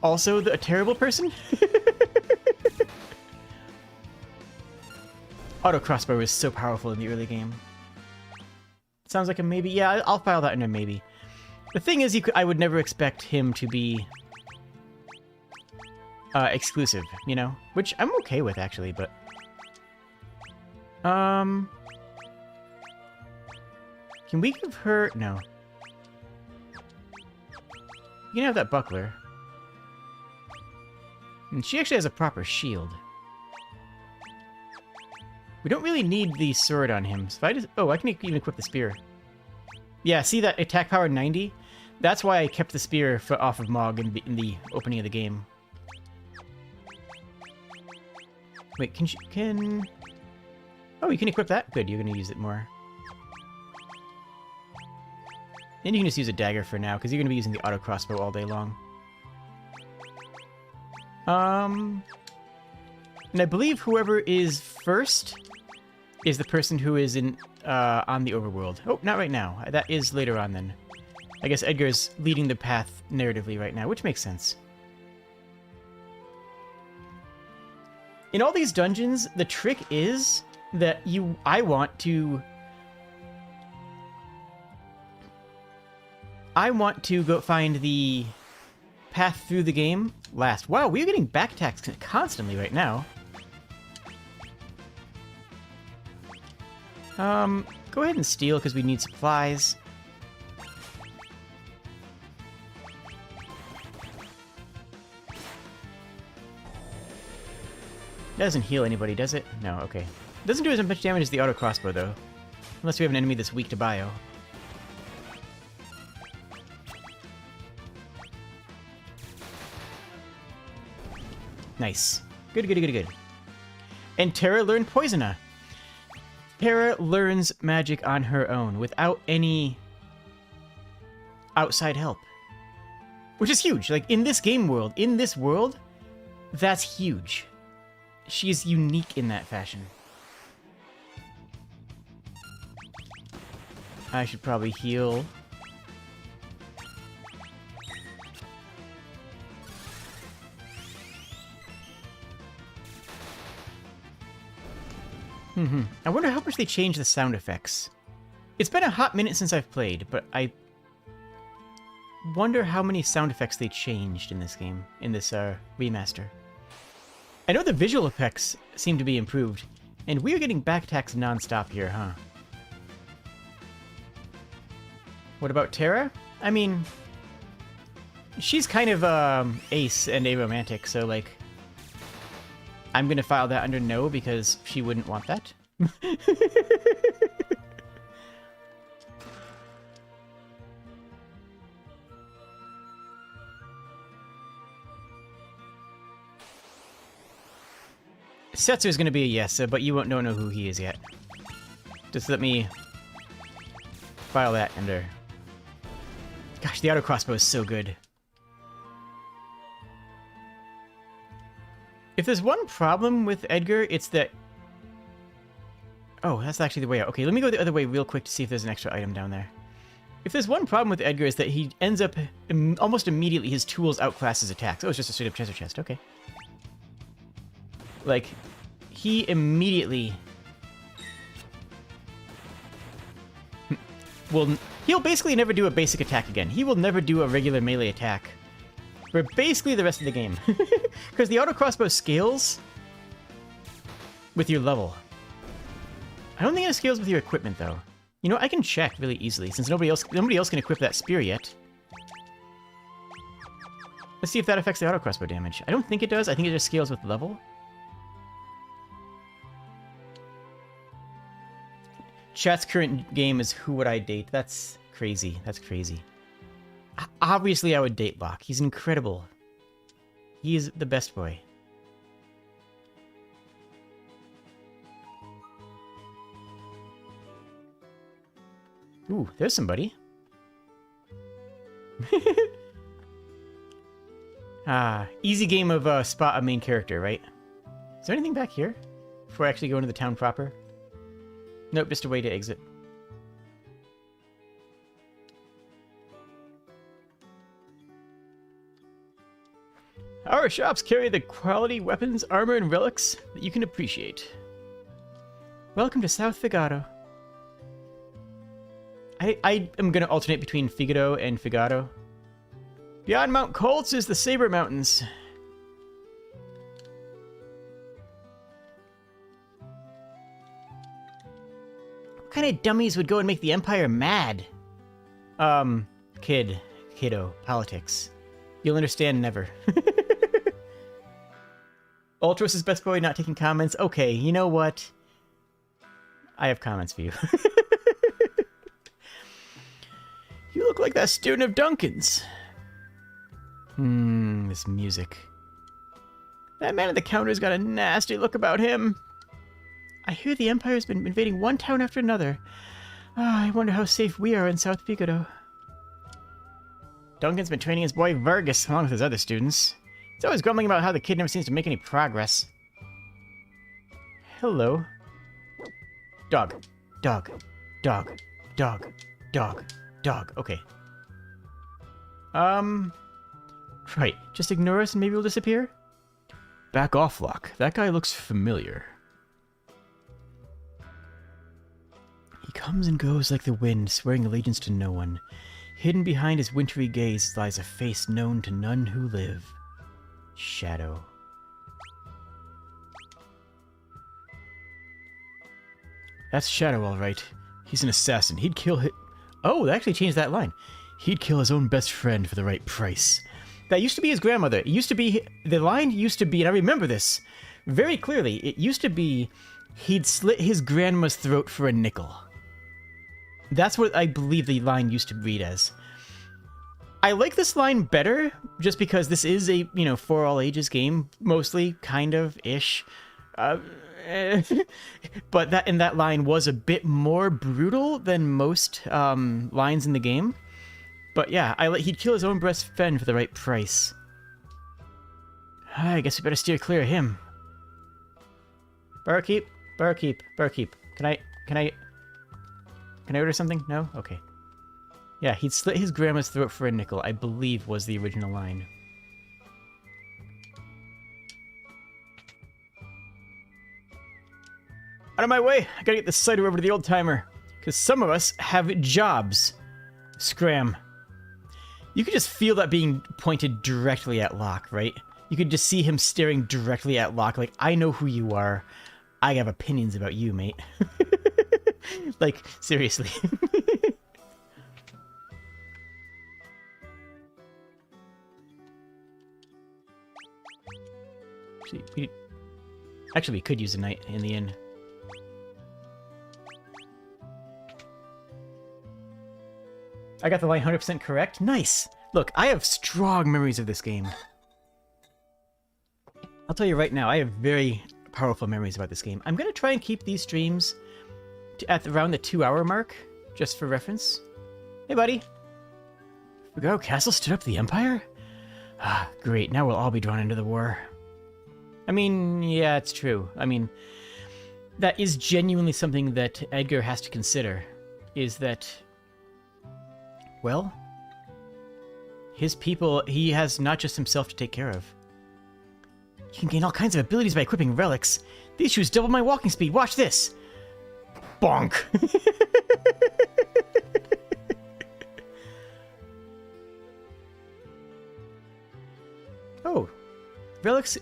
also a terrible person? Auto crossbow is so powerful in the early game. Sounds like a maybe. Yeah, I'll file that in a maybe. The thing is, I would never expect him to be exclusive, you know? Which I'm okay with, actually, but... Can we give her... No. You can have that buckler. And she actually has a proper shield. We don't really need the sword on him. So if I just... Oh, I can even equip the spear. Yeah, see that attack power 90? That's why I kept the spear off of Mog in the opening of the game. Wait, can... Oh, you can equip that? Good, you're going to use it more. Then you can just use a dagger for now, because you're going to be using the auto crossbow all day long. And I believe whoever is first is the person who is in on the overworld. Oh, not right now. That is later on then. I guess Edgar's leading the path narratively right now, which makes sense. In all these dungeons, the trick is that I want to go find the path through the game last. Wow, we're getting back attacks constantly right now. Go ahead and steal because we need supplies. Doesn't heal anybody, does it? No, okay. Doesn't do as much damage as the auto crossbow, though. Unless we have an enemy that's weak to bio. Nice. Good, good, good, good. And Terra learned Poisona. Terra learns magic on her own, without any outside help. Which is huge. Like, in this game world, that's huge. She is unique in that fashion. I should probably heal. I wonder how much they changed the sound effects. It's been a hot minute since I've played, but I wonder how many sound effects they changed in this game, in this remaster. I know the visual effects seem to be improved, and we are getting back attacks non-stop here, huh? What about Terra? I mean, she's kind of ace and aromantic, so like, I'm gonna file that under no because she wouldn't want that. Setsu's gonna be a yes, but you won't know who he is yet. Just let me file that under. Gosh, the auto crossbow is so good. If there's one problem with Edgar, it's that... Oh, that's actually the way out. Okay, let me go the other way real quick to see if there's an extra item down there. If there's one problem with Edgar, is that he ends up... almost immediately, his tools outclass his attacks. Oh, it's just a straight up treasure chest. Okay. Like, he immediately... He'll basically never do a basic attack again. He will never do a regular melee attack for basically the rest of the game. Because the auto crossbow scales with your level. I don't think it scales with your equipment, though. You know, I can check really easily, since nobody else can equip that spear yet. Let's see if that affects the auto crossbow damage. I don't think it does. I think it just scales with level. Chat's current game is who would I date? That's crazy. That's crazy. Obviously, I would date Locke. He's incredible. He's the best boy. Ooh, there's somebody. Easy game of spot a main character, right? Is there anything back here before I actually go into the town proper? Nope, just a way to exit. Our shops carry the quality weapons, armor, and relics that you can appreciate. Welcome to South Figaro. I am going to alternate between Figaro and Figaro. Beyond Mount Kolts is the Saber Mountains. What kind of dummies would go and make the Empire mad? Kiddo, politics. You'll understand never. Ultros is best boy, not taking comments. Okay, you know what? I have comments for you. You look like that student of Duncan's. This music. That man at the counter's got a nasty look about him. I hear the Empire's been invading one town after another. I wonder how safe we are in South Figaro. Duncan's been training his boy Vargas along with his other students. He's always grumbling about how the kid never seems to make any progress. Hello. Dog. Dog. Dog. Dog. Dog. Dog. Okay. Right. Just ignore us and maybe we'll disappear? Back off, Locke. That guy looks familiar. He comes and goes like the wind, swearing allegiance to no one. Hidden behind his wintry gaze lies a face known to none who live. Shadow. That's Shadow, all right. He's an assassin. He'd kill Oh, they actually changed that line. He'd kill his own best friend for the right price. That used to be his grandmother. It used to be... The line used to be... And I remember this very clearly. It used to be... He'd slit his grandma's throat for a nickel. That's what I believe the line used to read as. I like this line better, just because this is a, you know, for all ages game, mostly, kind of, ish. But that line was a bit more brutal than most lines in the game. But yeah, he'd kill his own best friend for the right price. I guess we better steer clear of him. Barkeep, barkeep, barkeep. Can I order something? No? Okay. Yeah, he'd slit his grandma's throat for a nickel, I believe was the original line. Out of my way! I gotta get this cider over to the old-timer. Because some of us have jobs. Scram. You could just feel that being pointed directly at Locke, right? You could just see him staring directly at Locke, like, I know who you are. I have opinions about you, mate. Like, seriously. Actually, we could use a knight in the inn. I got the line 100% correct. Nice! Look, I have strong memories of this game. I'll tell you right now, I have very powerful memories about this game. I'm going to try and keep these streams at around the 2-hour mark, just for reference. Hey, buddy. Figaro Castle stood up to the Empire? Ah, great. Now we'll all be drawn into the war. I mean, yeah, it's true. I mean, that is genuinely something that Edgar has to consider, is that, well, his people, he has not just himself to take care of. He can gain all kinds of abilities by equipping relics. These shoes double my walking speed. Watch this. Bonk. Oh, relics.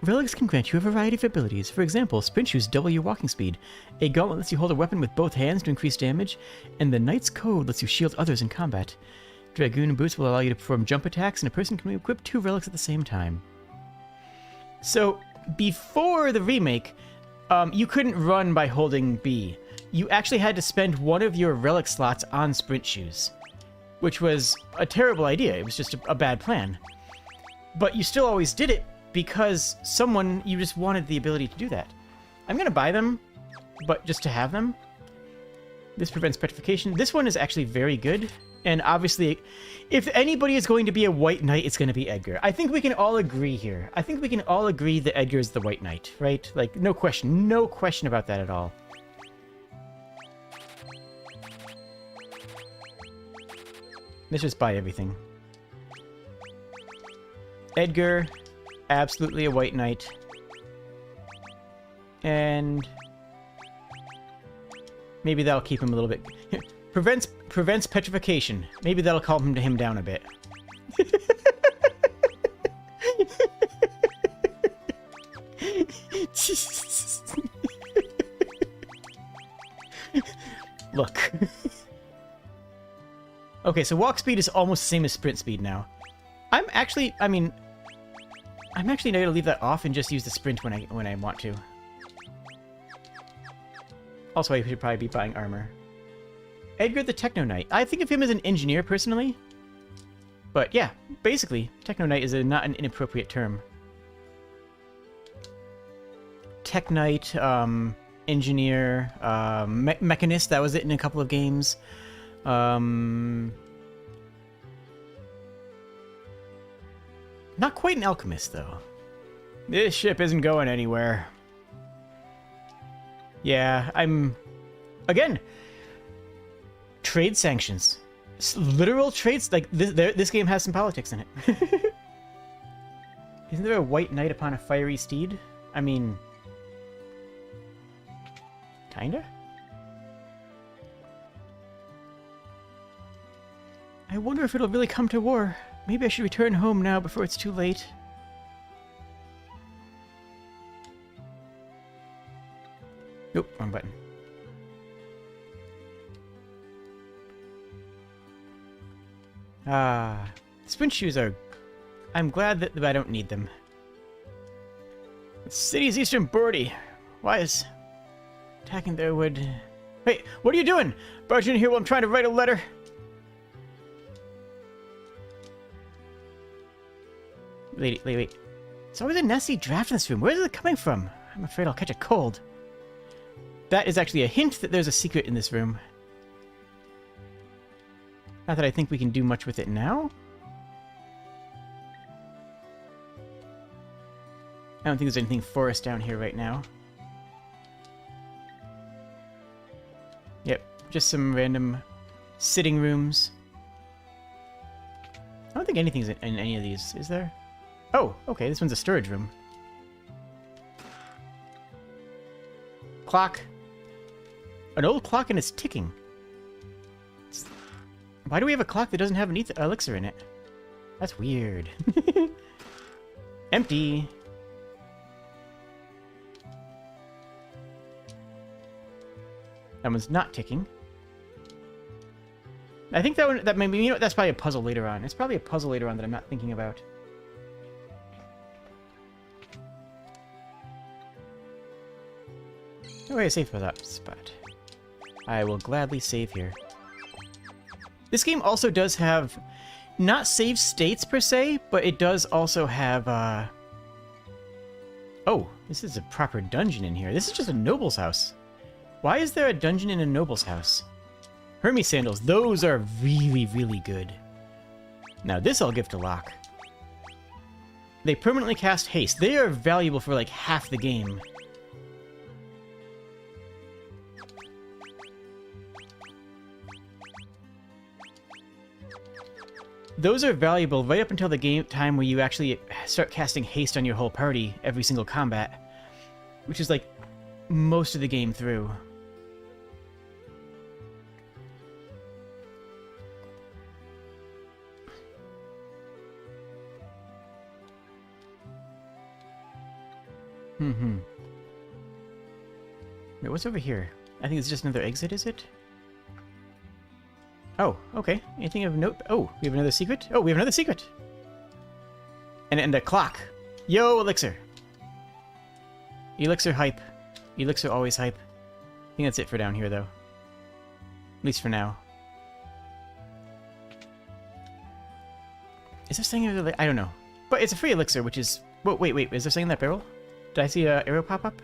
Relics can grant you a variety of abilities. For example, sprint shoes double your walking speed. A gauntlet lets you hold a weapon with both hands to increase damage, and the Knight's Code lets you shield others in combat. Dragoon boots will allow you to perform jump attacks, and a person can equip 2 relics at the same time. So, before the remake, you couldn't run by holding B. You actually had to spend one of your relic slots on sprint shoes, which was a terrible idea. It was just a bad plan. But you still always did it because you just wanted the ability to do that. I'm going to buy them, but just to have them. This prevents petrification. This one is actually very good. And obviously, if anybody is going to be a white knight, it's going to be Edgar. I think we can all agree here. I think we can all agree that Edgar is the white knight, right? Like, no question about that at all. Let's just buy everything. Edgar, absolutely a white knight. And maybe that'll keep him a little bit... Prevents petrification. Maybe that'll calm him down a bit. Look. Okay, so walk speed is almost the same as sprint speed now. I'm actually going to leave that off and just use the sprint when I want to. Also, I should probably be buying armor. Edgar the Techno Knight. I think of him as an engineer, personally. But yeah, basically, Techno Knight is not an inappropriate term. Tech Knight, engineer, mechanist, that was it in a couple of games. Not quite an alchemist, though. This ship isn't going anywhere. Yeah, again, trade sanctions. Literal trades, like, this game has some politics in it. Isn't there a white knight upon a fiery steed? I mean... kinda? I wonder if it'll really come to war. Maybe I should return home now before it's too late. Nope, wrong button. Sprint shoes are... I'm glad that I don't need them. The city's eastern border. Why is... attacking there would... Wait, what are you doing? Barging in here while I'm trying to write a letter? Wait. There's always a nasty draft in this room. Where is it coming from? I'm afraid I'll catch a cold. That is actually a hint that there's a secret in this room. Not that I think we can do much with it now. I don't think there's anything for us down here right now. Yep, just some random sitting rooms. I don't think anything's in any of these, is there? Oh, okay, this one's a storage room. Clock. An old clock and it's ticking. Why do we have a clock that doesn't have an elixir in it? That's weird. Empty. That one's not ticking. I think that one, that maybe, you know, that's probably a puzzle later on. It's probably a puzzle later on that I'm not thinking about. No way to save for that spot. I will gladly save here. This game also does have, not save states per se, but it does also have, oh, this is a proper dungeon in here. This is just a noble's house. Why is there a dungeon in a noble's house? Hermes sandals, those are really, really good. Now this I'll give to Locke. They permanently cast haste. They are valuable for like half the game. Those are valuable right up until the game time where you actually start casting haste on your whole party every single combat, which is like most of the game through. Wait, what's over here? I think it's just another exit, is it? Oh, okay. Anything of note? Oh, we have another secret? Oh, we have another secret! And a clock. Yo, Elixir! Elixir hype. Elixir always hype. I think that's it for down here, though. At least for now. Is there something in the... I don't know. But it's a free elixir, which is... Whoa, wait. Is there something in that barrel? Did I see an arrow pop up?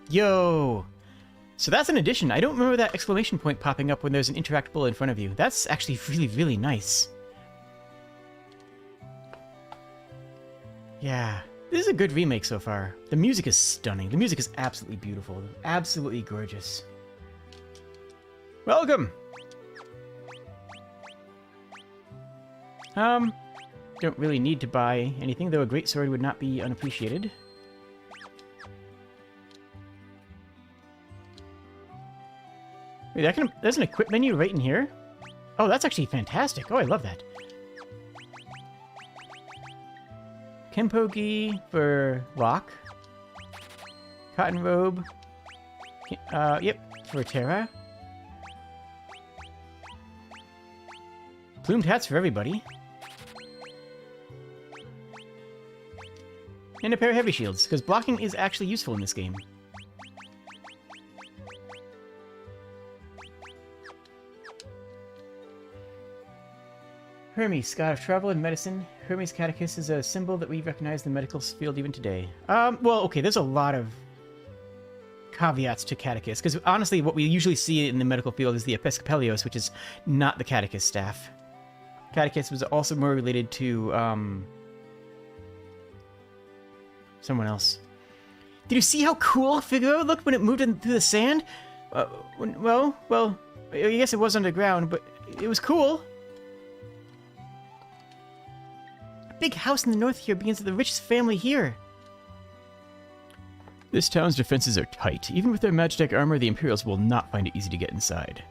Yo! So that's an addition. I don't remember that exclamation point popping up when there's an interactable in front of you. That's actually really, really nice. Yeah. This is a good remake so far. The music is stunning. The music is absolutely beautiful. Absolutely gorgeous. Welcome! Don't really need to buy anything, though a great sword would not be unappreciated. Wait, there's an equip menu right in here? Oh, that's actually fantastic. Oh, I love that. Kenpo-gi for Locke. Cotton robe. Yep, for Terra. Plumed hats for everybody. And a pair of heavy shields, because blocking is actually useful in this game. Hermes, god of travel and medicine. Hermes Catechus is a symbol that we recognize in the medical field even today. Well, okay, there's a lot of caveats to Catechus, because honestly, what we usually see in the medical field is the Episcopalios, which is not the Catechus staff. Catechus was also more related to, someone else. Did you see how cool Figaro looked when it moved in through the sand? Well, I guess it was underground, but it was cool. A big house in the north here begins with the richest family here. This town's defenses are tight. Even with their Magitek armor, the Imperials will not find it easy to get inside.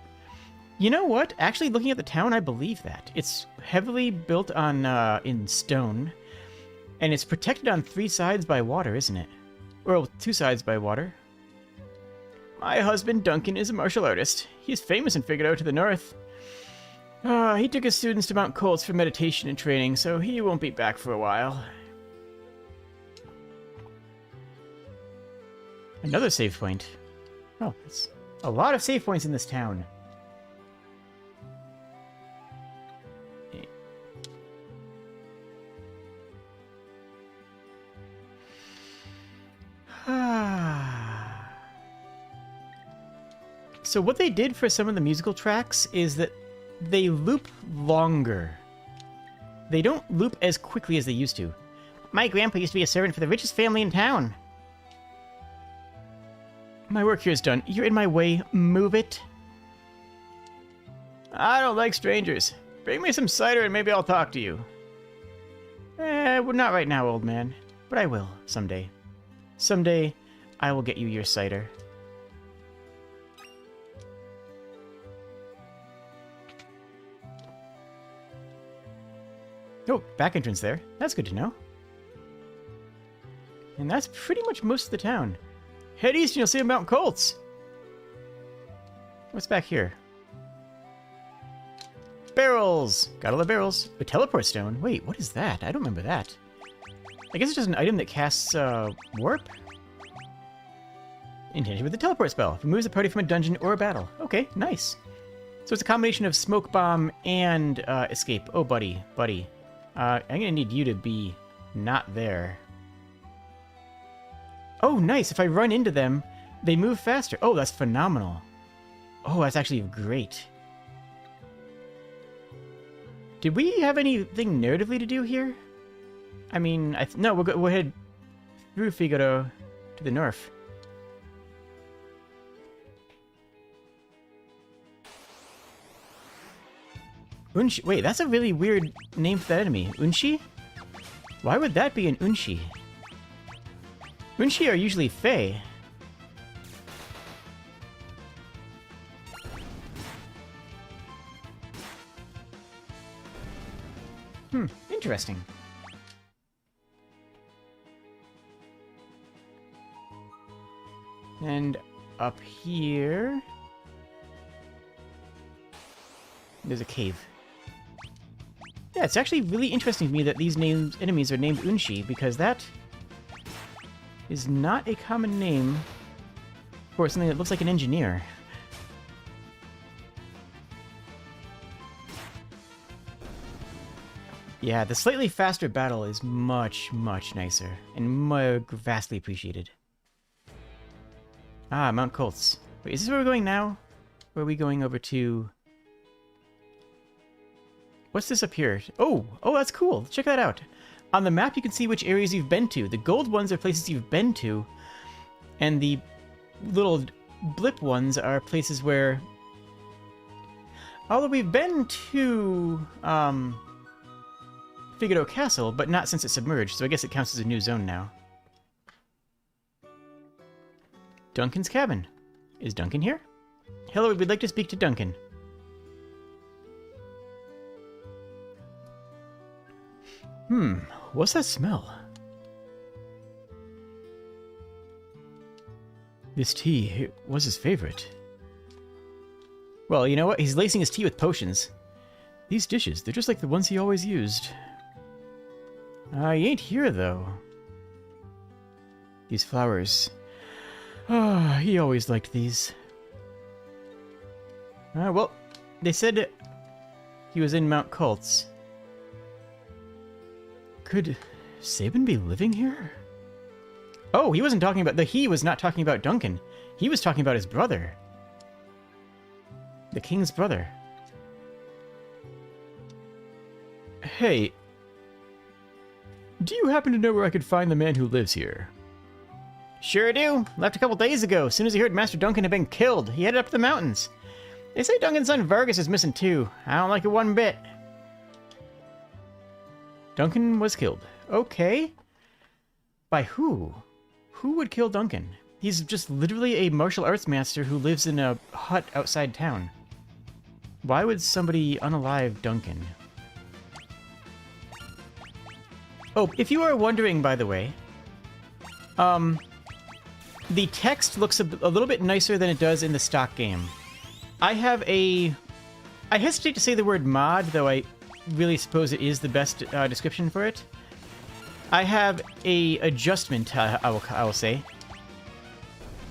You know what? Actually, looking at the town, I believe that. It's heavily built on, in stone. And it's protected on 3 sides by water, isn't it? Well, 2 sides by water. My husband, Duncan, is a martial artist. He's famous in Figaro to the north. He took his students to Mount Kolts for meditation and training, so he won't be back for a while. Another save point. Oh, that's a lot of save points in this town. So what they did for some of the musical tracks is that they loop longer. They don't loop as quickly as they used to. My grandpa used to be a servant for the richest family in town. My work here is done. You're in my way. Move it. I don't like strangers. Bring me some cider and maybe I'll talk to you. Well, not right now, old man. But I will, someday. Someday, I will get you your cider. Oh, back entrance there. That's good to know. And that's pretty much most of the town. Head east and you'll see a Mount Kolts. What's back here? Barrels! Gotta love barrels. A teleport stone. Wait, what is that? I don't remember that. I guess it's just an item that casts, warp? Intended with the teleport spell. Removes the party from a dungeon or a battle. Okay, nice. So it's a combination of smoke bomb and, escape. Oh, buddy. I'm gonna need you to be not there. Oh, nice. If I run into them, they move faster. Oh, that's phenomenal. Oh, that's actually great. Did we have anything narratively to do here? I mean, no, we'll head through Figaro to the north. Unshi. Wait, that's a really weird name for that enemy. Unshi? Why would that be an Unshi? Unshi are usually Fey. Interesting. And up here... there's a cave. Yeah, it's actually really interesting to me that these enemies are named Unshi, because that is not a common name for something that looks like an engineer. Yeah, the slightly faster battle is much, much nicer, and vastly appreciated. Ah, Mount Kolts. Wait, is this where we're going now? Or are we going over to... what's this up here? Oh, that's cool. Check that out. On the map, you can see which areas you've been to. The gold ones are places you've been to, and the little blip ones are places where... although we've been to, Figaro Castle, but not since it submerged, so I guess it counts as a new zone now. Duncan's cabin. Is Duncan here? Hello, we'd like to speak to Duncan. What's that smell? This tea was his favorite. Well, you know what? He's lacing his tea with potions. These dishes, they're just like the ones he always used. He ain't here, though. These flowers. He always liked these. Well, they said he was in Mount Kolts. Could Sabin be living here? Oh, he wasn't talking about... he was not talking about Duncan. He was talking about his brother. The king's brother. Hey, do you happen to know where I could find the man who lives here? Sure do. Left a couple days ago. As soon as he heard Master Duncan had been killed, he headed up to the mountains. They say Duncan's son Vargas is missing too. I don't like it one bit. Duncan was killed. Okay. By who? Who would kill Duncan? He's just literally a martial arts master who lives in a hut outside town. Why would somebody unalive Duncan? Oh, if you are wondering, by the way, the text looks a little bit nicer than it does in the stock game. I hesitate to say the word mod, though I really suppose it is the best description for it. I have a adjustment, I will say,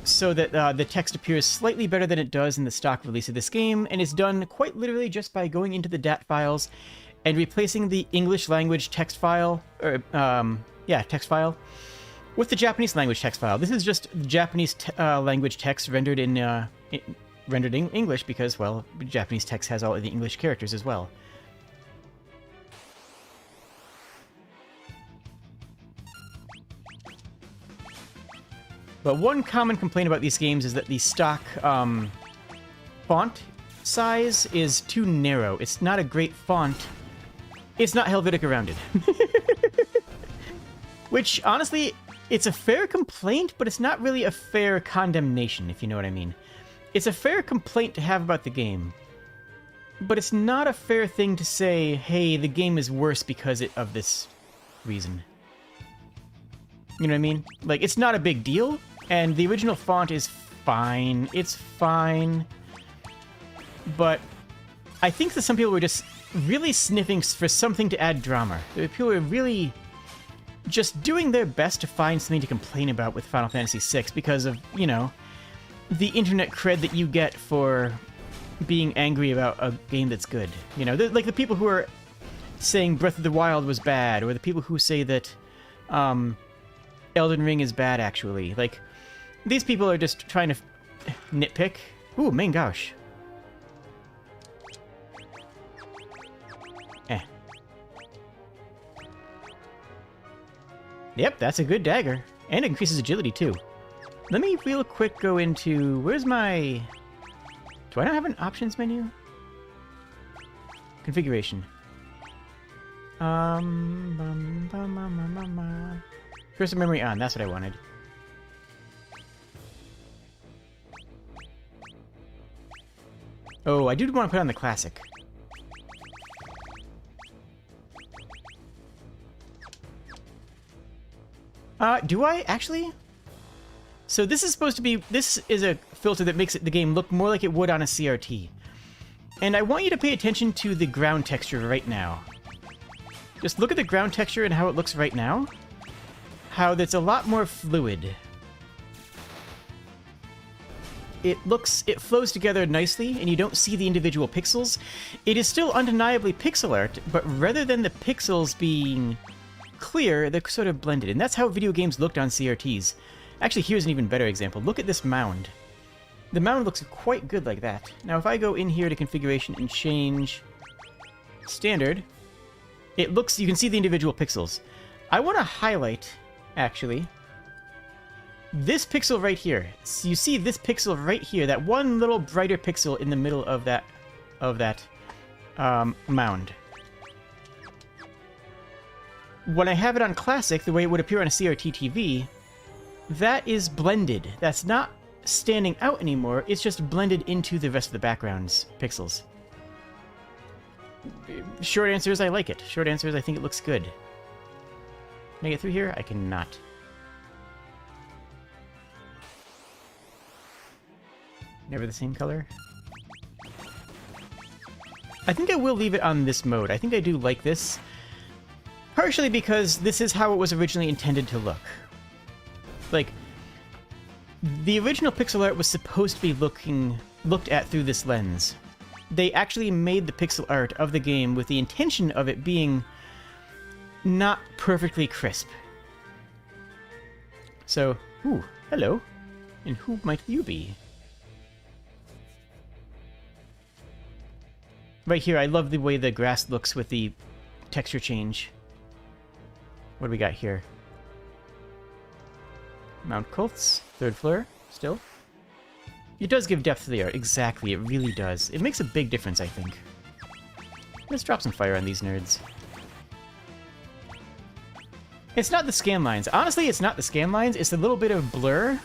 so that the text appears slightly better than it does in the stock release of this game, and it's done quite literally just by going into the DAT files and replacing the English language text file, or, text file, with the Japanese language text file. This is just Japanese language text rendered in English because, well, Japanese text has all of the English characters as well. But one common complaint about these games is that the stock font size is too narrow. It's not a great font. It's not Helvetica rounded. Which, honestly, it's a fair complaint, but it's not really a fair condemnation, if you know what I mean. It's a fair complaint to have about the game. But it's not a fair thing to say, hey, the game is worse because of this reason. You know what I mean? Like, it's not a big deal, and the original font is fine. It's fine. But I think that some people were just really sniffing for something to add drama. People were really just doing their best to find something to complain about with Final Fantasy VI because of, you know, the internet cred that you get for being angry about a game that's good. You know, like the people who are saying Breath of the Wild was bad, or the people who say that Elden Ring is bad, actually. Like, these people are just trying to nitpick. Ooh, main gauche. Yep, that's a good dagger. And it increases agility, too. Let me real quick go into... Where's my... Do I not have an options menu? Configuration. Curse of memory on, that's what I wanted. Oh, I do want to put on the classic. Do I actually? So this is supposed to be, this is a filter that makes the game look more like it would on a CRT. And I want you to pay attention to the ground texture right now. Just look at the ground texture and how it looks right now. How that's a lot more fluid. It flows together nicely, and you don't see the individual pixels. It is still undeniably pixel art, but rather than the pixels being clear, they're sort of blended. And that's how video games looked on CRTs. Actually, here's an even better example. Look at this mound. The mound looks quite good like that. Now, if I go in here to configuration and change standard, it looks, you can see the individual pixels. I want to highlight, actually, this pixel right here. So you see this pixel right here, that one little brighter pixel in the middle of that mound. When I have it on classic, the way it would appear on a CRT TV, that is blended. That's not standing out anymore. It's just blended into the rest of the background's pixels. Short answer is I like it. Short answer is I think it looks good. Can I get through here? I cannot. Never the same color? I think I will leave it on this mode. I think I do like this. Partially because this is how it was originally intended to look. Like, the original pixel art was supposed to be looked at through this lens. They actually made the pixel art of the game with the intention of it being not perfectly crisp. So, ooh, hello. And who might you be? Right here, I love the way the grass looks with the texture change. What do we got here? Mount Kolts, third floor, still. It does give depth to the art, exactly, it really does. It makes a big difference, I think. Let's drop some fire on these nerds. It's not the scan lines. Honestly, it's not the scan lines, it's a little bit of blur.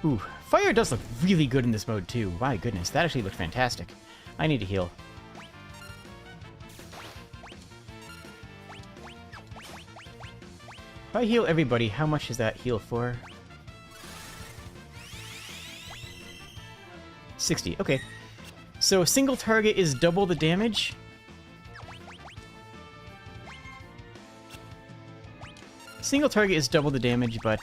Ooh, fire does look really good in this mode, too. My goodness, that actually looked fantastic. I need to heal. If I heal everybody, how much is that heal for? 60, okay. So a single target is double the damage. Single target is double the damage, but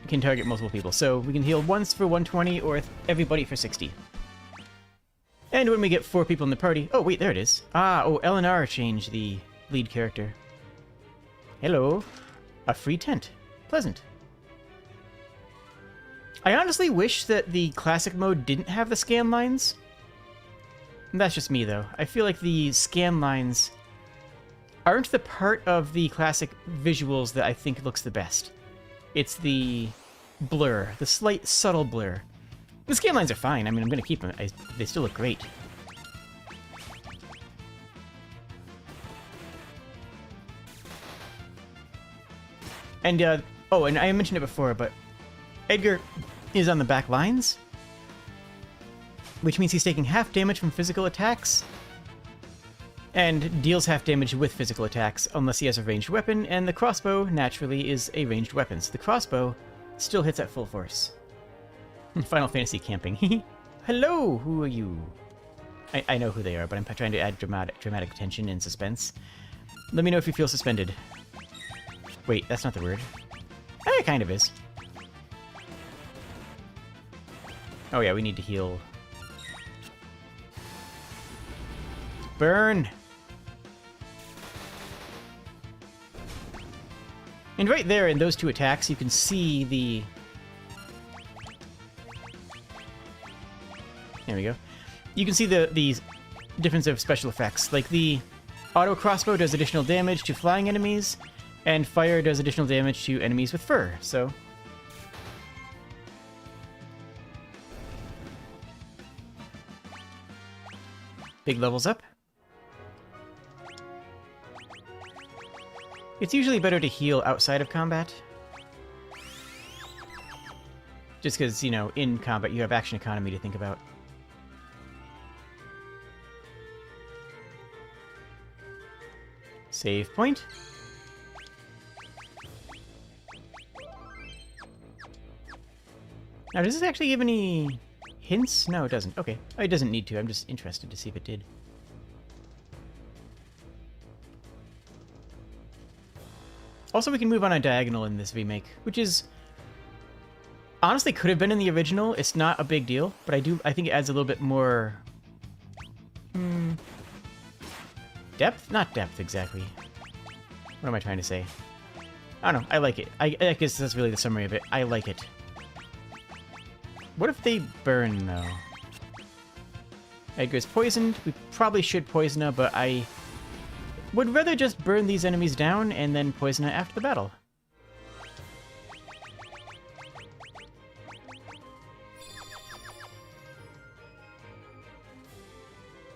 it can target multiple people. So we can heal once for 120 or everybody for 60. And when we get 4 people in the party... Oh, wait, there it is. Ah, oh, L&R changed the lead character. Hello. A free tent. Pleasant. I honestly wish that the classic mode didn't have the scan lines. That's just me, though. I feel like the scan lines aren't the part of the classic visuals that I think looks the best. It's the blur, the slight, subtle blur. The scan lines are fine. I mean, I'm going to keep them. They still look great. And, oh, and I mentioned it before, but Edgar is on the back lines. which means he's taking half damage from physical attacks and deals half damage with physical attacks unless he has a ranged weapon, and the crossbow, naturally, is a ranged weapon, so the crossbow still hits at full force. Final Fantasy camping. Hello! Who are you? I know who they are, but I'm trying to add dramatic tension and suspense. Let me know if you feel suspended. Wait, that's not the word. It kind of is. Oh yeah, we need to heal. Burn! And right there in those two attacks, you can see the... There we go. You can see the difference of special effects. Like the auto crossbow does additional damage to flying enemies, and fire does additional damage to enemies with fur, so... Big levels up. It's usually better to heal outside of combat. Just because, you know, in combat you have action economy to think about. Save point. Now, does this actually give any hints? No, it doesn't. Okay. It doesn't need to. I'm just interested to see if it did. Also, we can move on a diagonal in this remake, which is... honestly could have been in the original. It's not a big deal, but I think it adds a little bit more... depth? Not depth, exactly. What am I trying to say? I don't know. I like it. I guess that's really the summary of it. I like it. What if they burn, though? Edgar's poisoned. We probably should poison her, but I would rather just burn these enemies down and then poison her after the battle.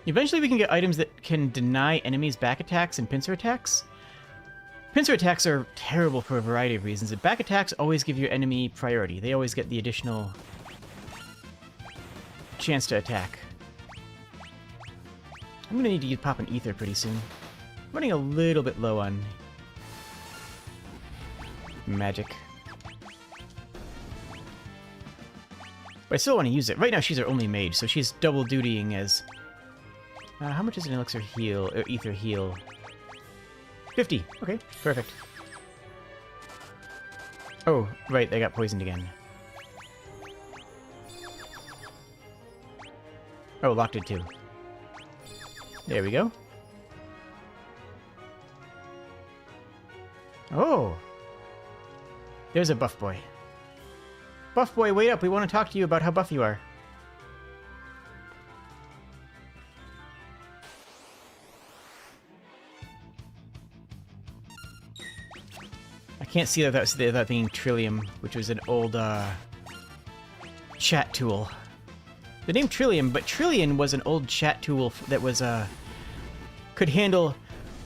Eventually we can get items that can deny enemies back attacks and pincer attacks. Pincer attacks are terrible for a variety of reasons. Back attacks always give your enemy priority. They always get the additional chance to attack. I'm gonna need to pop an ether pretty soon. I'm running a little bit low on magic. But I still want to use it. Right now she's our only mage, so she's double dutying as... how much is an elixir heal, or ether heal? 50. Okay, perfect. Oh, right, they got poisoned again. Oh, locked it too. There we go. Oh! There's a buff boy. Buff boy, wait up, we want to talk to you about how buff you are. I can't see that that being Trillium, which was an old chat tool. The name Trillium, but Trillion was an old chat tool that was could handle...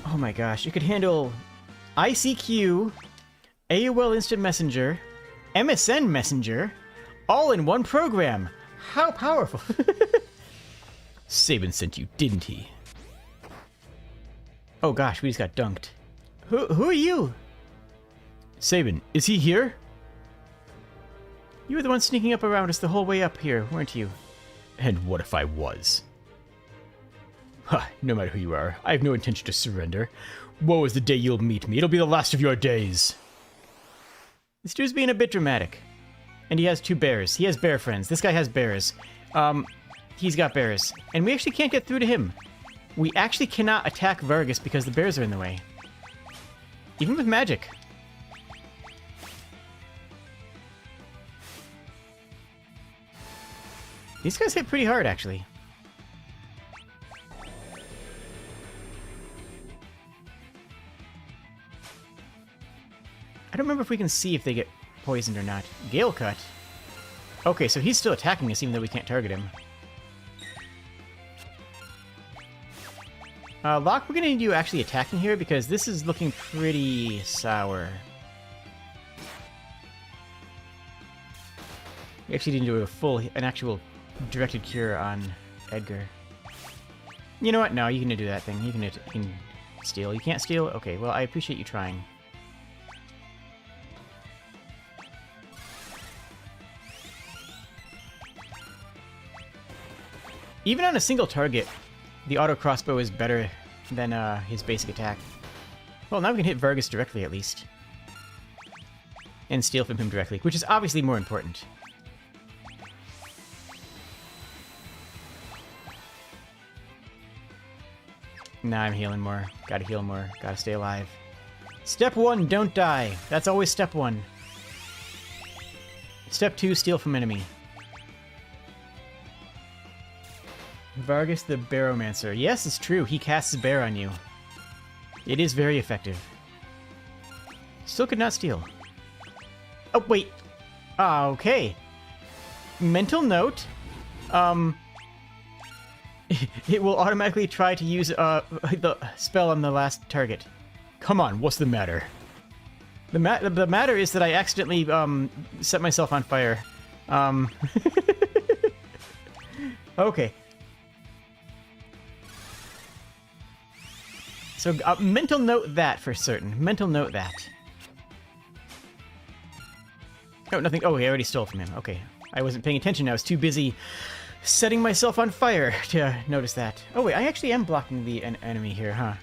oh my gosh, it could handle ICQ, AOL Instant Messenger, MSN Messenger, all in one program. How powerful! Sabin sent you, didn't he? Oh gosh, we just got dunked. Who are you? Sabin, is he here? You were the one sneaking up around us the whole way up here, weren't you? And what if I was? Ha, no matter who you are, I have no intention to surrender. Woe is the day you'll meet me. It'll be the last of your days. This dude's being a bit dramatic. And he has two bears. He has bear friends. This guy has bears. He's got bears. And we actually can't get through to him. We actually cannot attack Vargas because the bears are in the way. Even with magic. These guys hit pretty hard, actually. I don't remember if we can see if they get poisoned or not. Gale Cut. Okay, so he's still attacking us even though we can't target him. Locke, we're gonna need you actually attacking here because this is looking pretty sour. We actually didn't do an actual directed cure on Edgar. You know what? No, you can do that thing. You can steal. You can't steal? Okay, well, I appreciate you trying. Even on a single target, the auto crossbow is better than his basic attack. Well, now we can hit Vargas directly, at least. And steal from him directly, which is obviously more important. Nah, I'm healing more. Gotta heal more. Gotta stay alive. Step 1, don't die. That's always step 1. Step 2, steal from enemy. Vargas the Baromancer. Yes, it's true. He casts Bear on you. It is very effective. Still could not steal. Oh, wait. Ah, okay. Mental note. It will automatically try to use the spell on the last target. Come on, what's the matter? The matter is that I accidentally set myself on fire. Okay. So mental note that for certain. Mental note that. Oh, nothing. Oh, I already stole from him. Okay. I wasn't paying attention. I was too busy setting myself on fire to notice that. Oh, wait. I actually am blocking the enemy here, huh?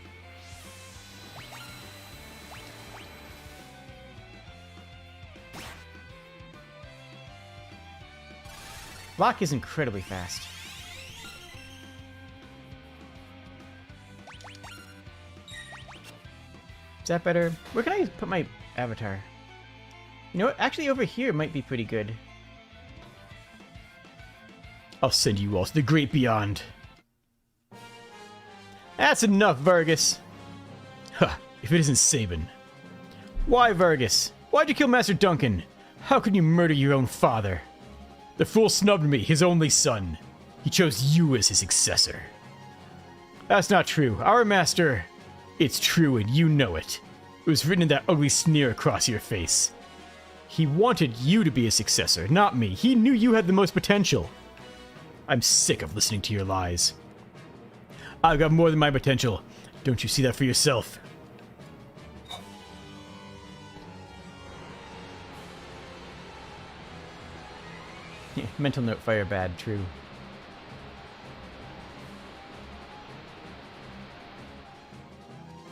Block is incredibly fast. Is that better? Where can I put my avatar? You know what? Actually, over here might be pretty good. I'll send you all to the great beyond. That's enough, Vargas. Huh, if it isn't Sabin. Why, Vargas? Why'd you kill Master Duncan? How can you murder your own father? The fool snubbed me, his only son. He chose you as his successor. That's not true. Our master... It's true, and you know it. It was written in that ugly sneer across your face. He wanted you to be a successor, not me. He knew you had the most potential. I'm sick of listening to your lies. I've got more than my potential. Don't you see that for yourself? Yeah, mental note, fire bad, true.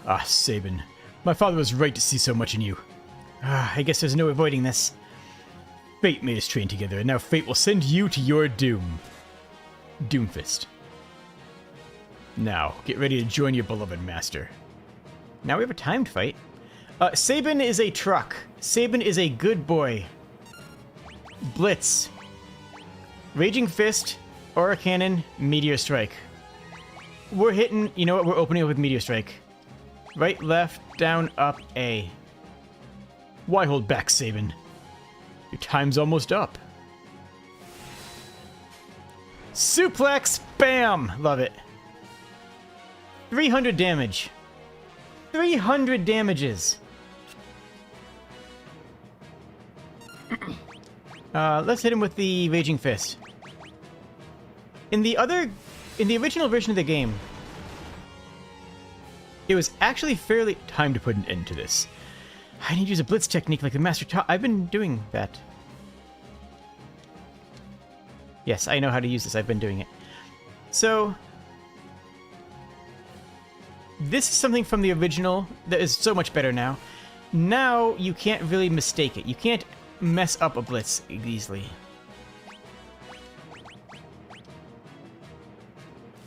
Ah, Sabin. My father was right to see so much in you. Ah, I guess there's no avoiding this. Fate made us train together, and now fate will send you to your doom. Doomfist. Now, get ready to join your beloved master. Now we have a timed fight. Sabin is a truck. Sabin is a good boy. Blitz. Raging Fist, Aura Cannon, Meteor Strike. We're hitting... You know what? We're opening up with Meteor Strike. Right, left, down, up, A. Why hold back, Sabin? Your time's almost up. Suplex! Bam! Love it. 300 damage. 300 damages. Let's hit him with the Raging Fist. In the original version of the game, it was actually fairly... Time to put an end to this. I need to use a blitz technique like the Master taught. I've been doing that. Yes, I know how to use this. I've been doing it. So... This is something from the original that is so much better now. Now, you can't really mistake it. You can't mess up a blitz easily.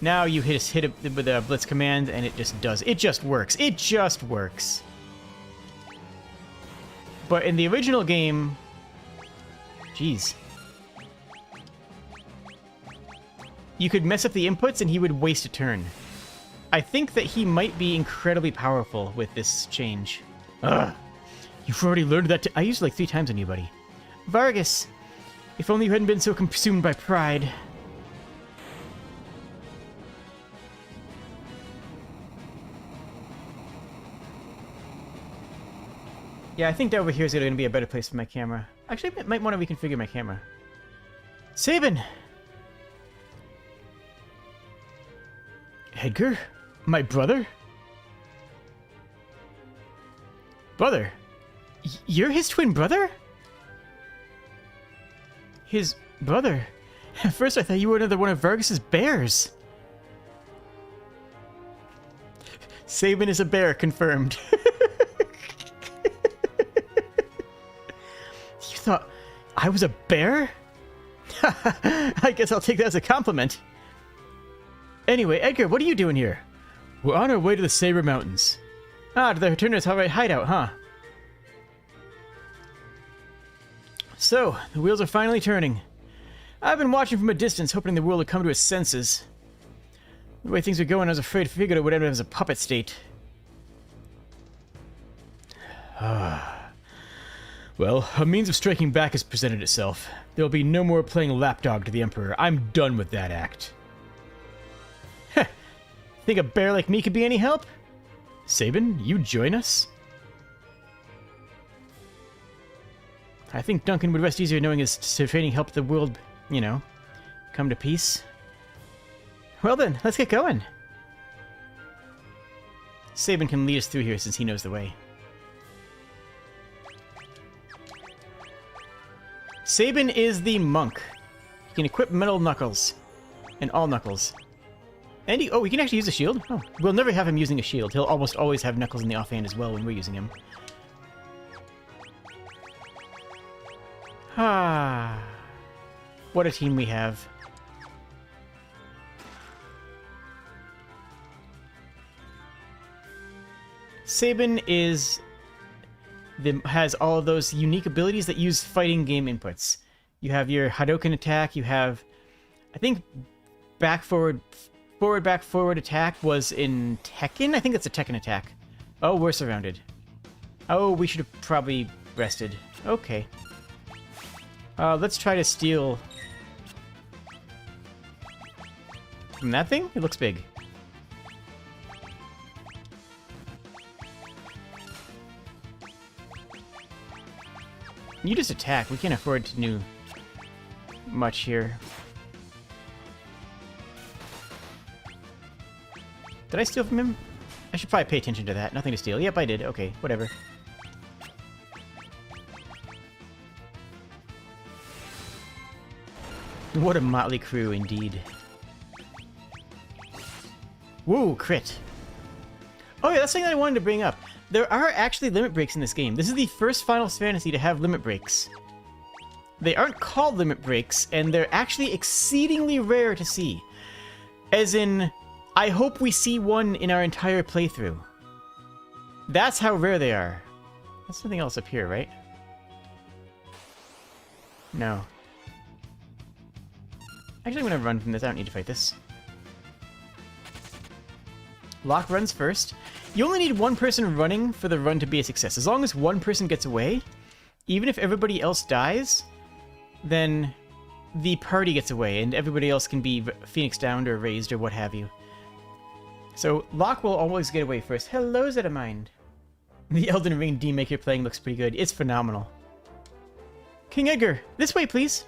Now you hit it with a blitz command, and it just does. It just works. It just works. But in the original game... Jeez. You could mess up the inputs, and he would waste a turn. I think that he might be incredibly powerful with this change. Ugh. You've already learned that I used it like 3 times on you, buddy. Vargas! If only you hadn't been so consumed by pride. Yeah, I think over here is going to be a better place for my camera. Actually, I might want to reconfigure my camera. Sabin! Edgar? My brother? Brother? You're his twin brother? His brother? At first I thought you were another one of Vargas's bears. Sabin is a bear, confirmed. You thought I was a bear? I guess I'll take that as a compliment. Anyway, Edgar, what are you doing here? We're on our way to the Saber Mountains. Ah, to the Returner's hideout, huh? So, the wheels are finally turning. I've been watching from a distance, hoping the world would come to its senses. The way things are going, I was afraid Figaro would end up as a puppet state. Well, a means of striking back has presented itself. There will be no more playing lapdog to the Emperor. I'm done with that act. Heh. Think a bear like me could be any help? Sabin, you join us? I think Duncan would rest easier knowing his training helped the world, you know, come to peace. Well then, let's get going. Sabin can lead us through here since he knows the way. Sabin is the monk. He can equip metal knuckles. And all knuckles. And he, we can actually use a shield? Oh, we'll never have him using a shield. He'll almost always have knuckles in the offhand as well when we're using him. Ah. What a team we have. Sabin has all of those unique abilities that use fighting game inputs. You have your Hadouken attack, you have, I think, back forward attack was in Tekken? I think that's a Tekken attack. Oh, we're surrounded. Oh, we should have probably rested. Okay. Let's try to steal from that thing? It looks big. You just attack. We can't afford to do much here. Did I steal from him? I should probably pay attention to that. Nothing to steal. Yep, I did. Okay, whatever. What a motley crew, indeed. Woo, crit. Oh yeah, that's something that I wanted to bring up. There are actually limit breaks in this game. This is the first Final Fantasy to have limit breaks. They aren't called limit breaks, and they're actually exceedingly rare to see. As in, I hope we see one in our entire playthrough. That's how rare they are. There's something else up here, right? No. Actually, I'm gonna run from this. I don't need to fight this. Locke runs first. You only need one person running for the run to be a success. As long as one person gets away, even if everybody else dies, then the party gets away, and everybody else can be Phoenix downed or raised or what have you. So Locke will always get away first. Hello, Zedamind. The Elden Ring demake you're playing looks pretty good. It's phenomenal. King Edgar, this way, please.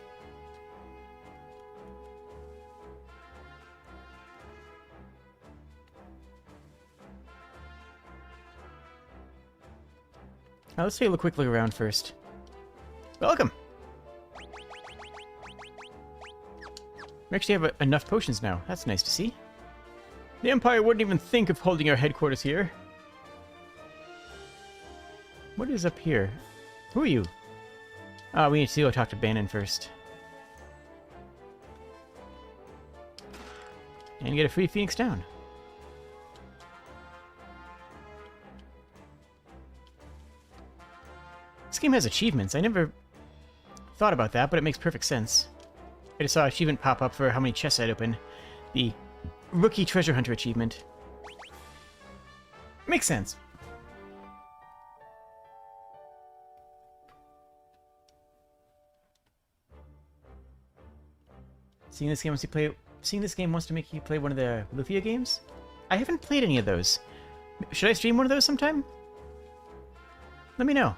Now let's take a quick look around first. Welcome! We actually have enough potions now. That's nice to see. The Empire wouldn't even think of holding our headquarters here. What is up here? Who are you? Ah, we need to go talk to Bannon first. And get a free Phoenix down. This game has achievements. I never thought about that, but it makes perfect sense. I just saw an achievement pop up for how many chests I'd open. The Rookie Treasure Hunter achievement. Makes sense. Seeing this game wants to make you play one of the Lufia games? I haven't played any of those. Should I stream one of those sometime? Let me know.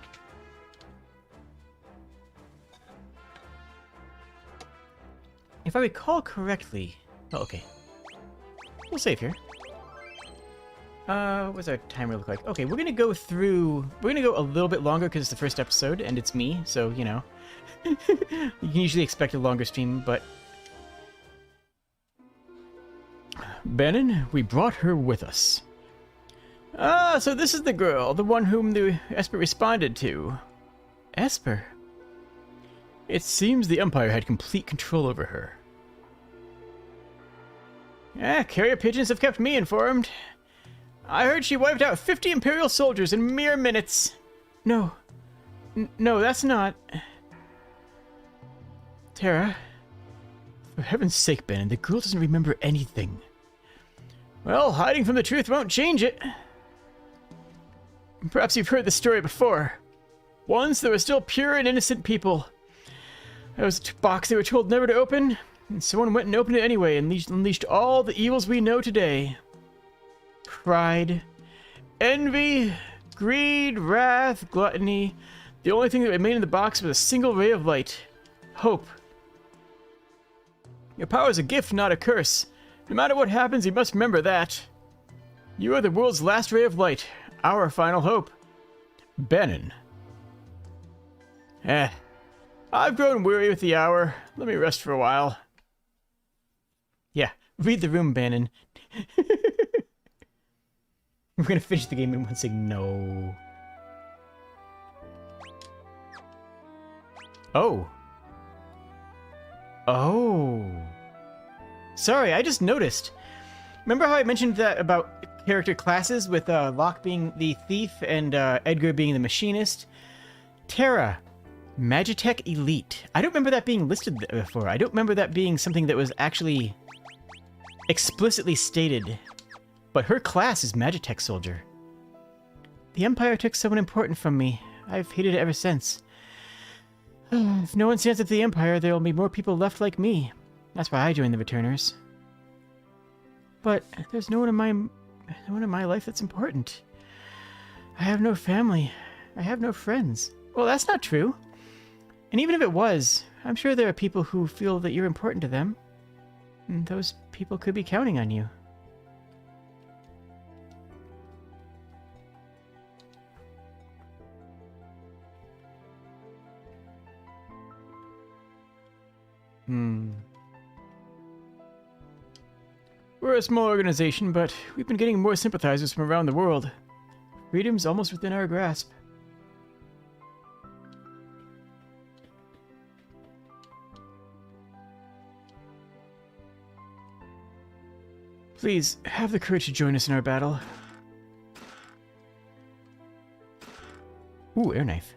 If I recall correctly... Oh, okay. We'll save here. What's our timer look like? Okay, we're gonna go through... We're gonna go a little bit longer because it's the first episode, and it's me, so, you know. You can usually expect a longer stream, but... Bannon, we brought her with us. Ah, so this is the girl, the one whom the Esper responded to. Esper? It seems the Empire had complete control over her. Carrier pigeons have kept me informed. I heard she wiped out 50 Imperial soldiers in mere minutes. No. No, that's not... Terra. For heaven's sake, Bannon, the girl doesn't remember anything. Well, hiding from the truth won't change it. Perhaps you've heard this story before. Once there were still pure and innocent people. There was a box they were told never to open, and someone went and opened it anyway and unleashed all the evils we know today. Pride, envy, greed, wrath, gluttony. The only thing that remained in the box was a single ray of light. Hope. Your power is a gift, not a curse. No matter what happens, you must remember that. You are the world's last ray of light, our final hope. Bannon. I've grown weary with the hour. Let me rest for a while. Yeah, read the room, Bannon. We're gonna finish the game in one saying no. Oh. Oh. Sorry, I just noticed. Remember how I mentioned that about character classes with Locke being the thief and Edgar being the machinist? Terra. Magitek Elite. I don't remember that being listed before. I don't remember that being something that was actually explicitly stated. But her class is Magitek Soldier. The Empire took someone important from me. I've hated it ever since. If no one stands up to the Empire, there will be more people left like me. That's why I joined the Returners. But there's no one in my life that's important. I have no family. I have no friends. Well, that's not true. And even if it was, I'm sure there are people who feel that you're important to them. And those people could be counting on you. We're a small organization, but we've been getting more sympathizers from around the world. Freedom's almost within our grasp. Please, have the courage to join us in our battle. Ooh, air knife.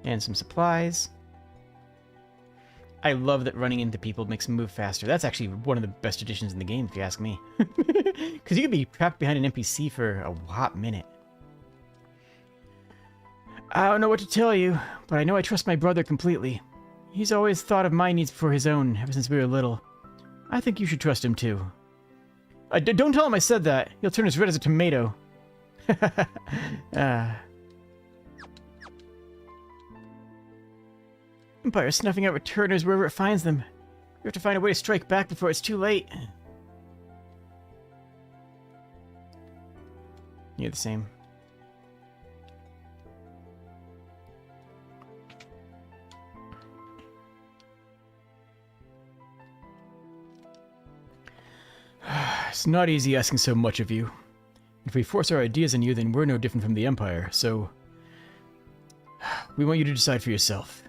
And some supplies. I love that running into people makes them move faster. That's actually one of the best additions in the game, if you ask me. Because you could be trapped behind an NPC for a hot minute. I don't know what to tell you, but I know I trust my brother completely. He's always thought of my needs before his own, ever since we were little. I think you should trust him, too. Don't tell him I said that. He'll turn as red as a tomato. Empire snuffing out returners wherever it finds them. We have to find a way to strike back before it's too late. You're the same. It's not easy asking so much of you. If we force our ideas on you, then we're no different from the Empire, so... we want you to decide for yourself.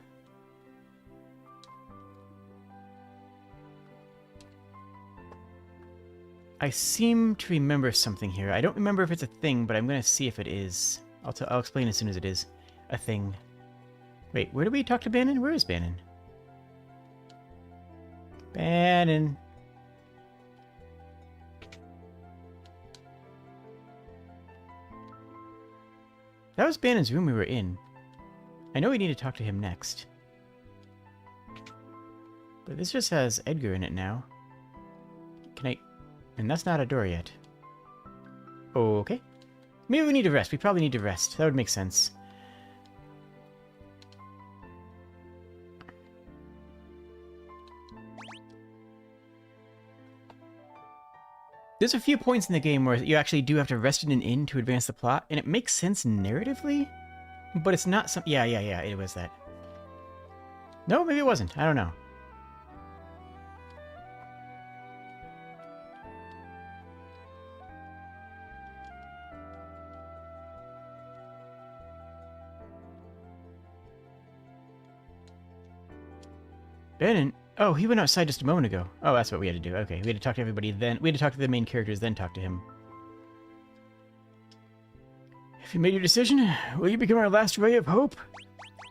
I seem to remember something here. I don't remember if it's a thing, but I'm going to see if it is. I'll explain as soon as it is a thing. Wait, where did we talk to Bannon? Where is Bannon? Bannon. That was Bannon's room we were in. I know we need to talk to him next. But this just has Edgar in it now. Can I... And that's not a door yet. Okay. Maybe we need to rest. We probably need to rest. That would make sense. There's a few points in the game where you actually do have to rest in an inn to advance the plot, and it makes sense narratively, but it's not some... Yeah, it was that. No, maybe it wasn't. I don't know. Bannon? Oh, he went outside just a moment ago. Oh, that's what we had to do. Okay, we had to talk to everybody then. We had to talk to the main characters, then talk to him. If you made your decision, will you become our last ray of hope?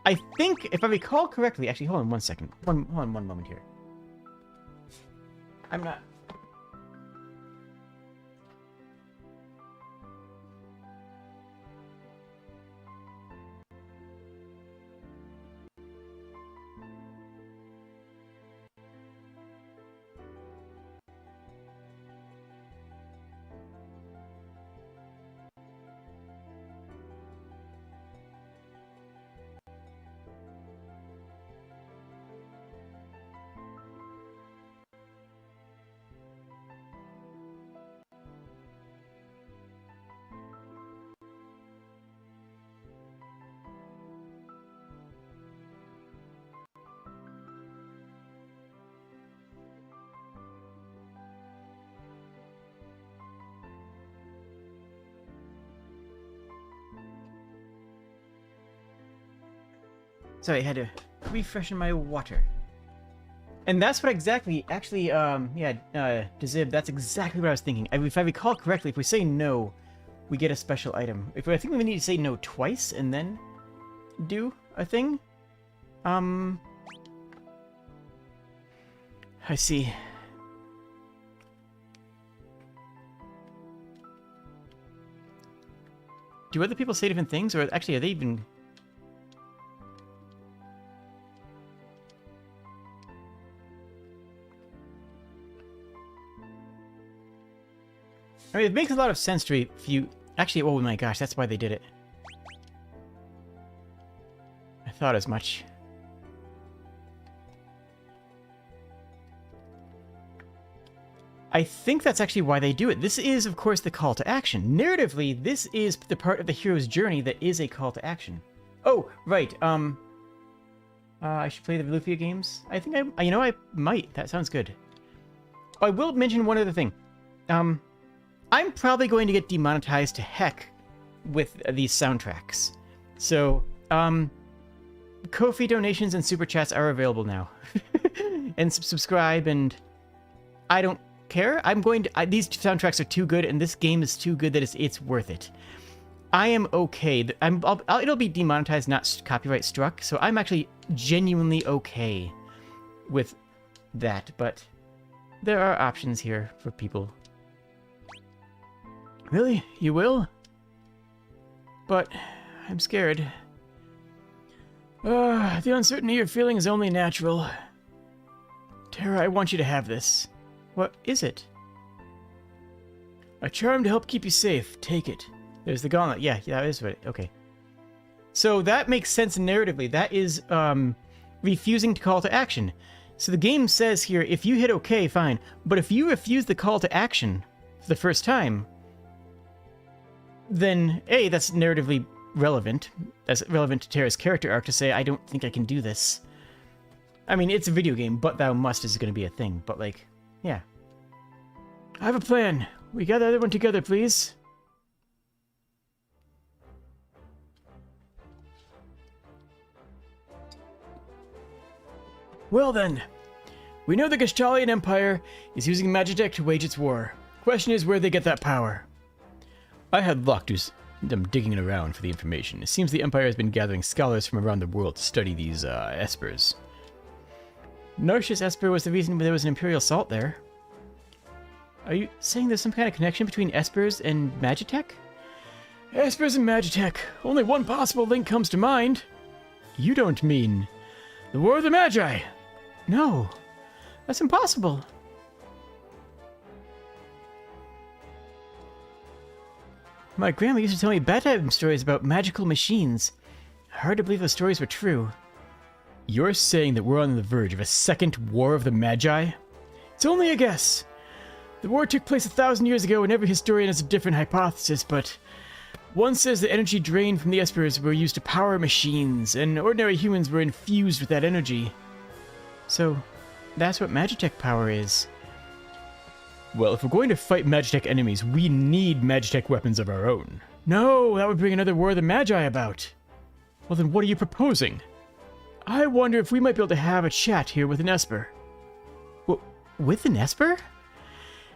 I think, if I recall correctly... Actually, hold on one second. Hold on one moment here. I'm not... Sorry, I had to refreshen my water. And that's what exactly... Actually, Dezib, that's exactly what I was thinking. If I recall correctly, if we say no, we get a special item. I think we need to say no twice and then do a thing. I see. Do other people say different things? Or actually, are they even... I mean, it makes a lot of sense to if you... Actually, oh my gosh, that's why they did it. I thought as much. I think that's actually why they do it. This is, of course, the call to action. Narratively, this is the part of the hero's journey that is a call to action. Oh, right, I should play the Lufia games? I think I... You know, I might. That sounds good. Oh, I will mention one other thing. I'm probably going to get demonetized to heck with these soundtracks. So, Ko-fi donations and super chats are available now. And subscribe, and I don't care. I'm going to... these soundtracks are too good, and this game is too good that it's worth it. I am okay. It'll be demonetized, not copyright struck, so I'm actually genuinely okay with that, but there are options here for people. Really? You will? But I'm scared. The uncertainty you're feeling is only natural. Terra, I want you to have this. What is it? A charm to help keep you safe. Take it. There's the gauntlet. Yeah, that is what okay. So that makes sense narratively. That is refusing to call to action. So the game says here, if you hit okay, fine. But if you refuse the call to action for the first time, then, A, that's narratively relevant. That's relevant to Terra's character arc to say, I don't think I can do this. I mean, it's a video game, but thou must is going to be a thing. But, like, yeah. I have a plan. We gather everyone together, please. Well then. We know the Gestalian Empire is using Magitek to wage its war. Question is where they get that power. I had luck to them digging around for the information. It seems the Empire has been gathering scholars from around the world to study these, espers. Narshe's esper was the reason there was an Imperial assault there. Are you saying there's some kind of connection between espers and Magitek? Espers and Magitek. Only one possible link comes to mind. You don't mean... the War of the Magi? No. That's impossible. My grandma used to tell me bedtime stories about magical machines. Hard to believe those stories were true. You're saying that we're on the verge of a second War of the Magi? It's only a guess. The war took place 1,000 years ago, and every historian has a different hypothesis, but one says the energy drained from the Espers were used to power machines, and ordinary humans were infused with that energy. So, that's what Magitek power is. Well, if we're going to fight Magitek enemies, we need Magitek weapons of our own. No, that would bring another War of the Magi about. Well, then what are you proposing? I wonder if we might be able to have a chat here with an Esper. With an Esper?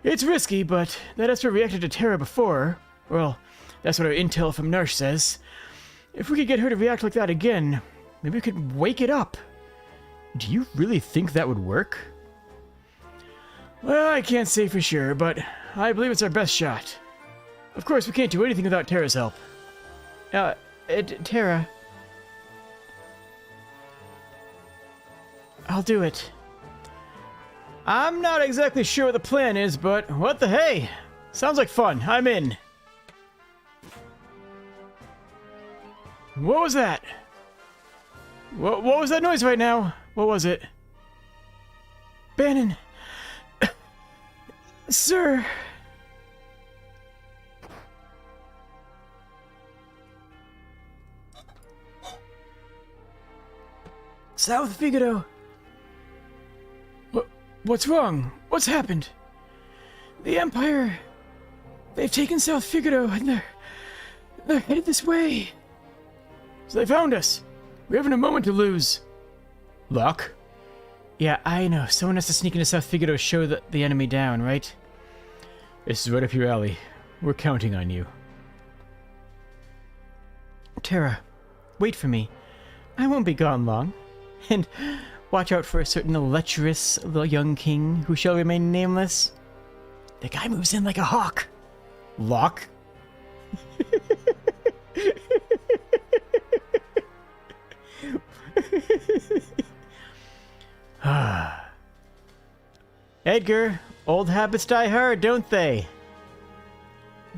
It's risky, but that Esper reacted to Terra before. Well, that's what our intel from Narshe says. If we could get her to react like that again, maybe we could wake it up. Do you really think that would work? Well, I can't say for sure, but I believe it's our best shot. Of course, we can't do anything without Terra's help. Terra. I'll do it. I'm not exactly sure what the plan is, but what the hey? Sounds like fun. I'm in. What was that? What was that noise right now? What was it? Bannon. Sir. South Figaro. What's wrong? What's happened? The Empire. They've taken South Figaro and they're headed this way. So they found us. We haven't a moment to lose. Luck? Yeah, I know. Someone has to sneak into South Figaro to show the enemy down, right? This is right up your alley. We're counting on you. Terra, wait for me. I won't be gone long. And watch out for a certain lecherous little young king who shall remain nameless. The guy moves in like a hawk. Lock? Edgar, old habits die hard, don't they?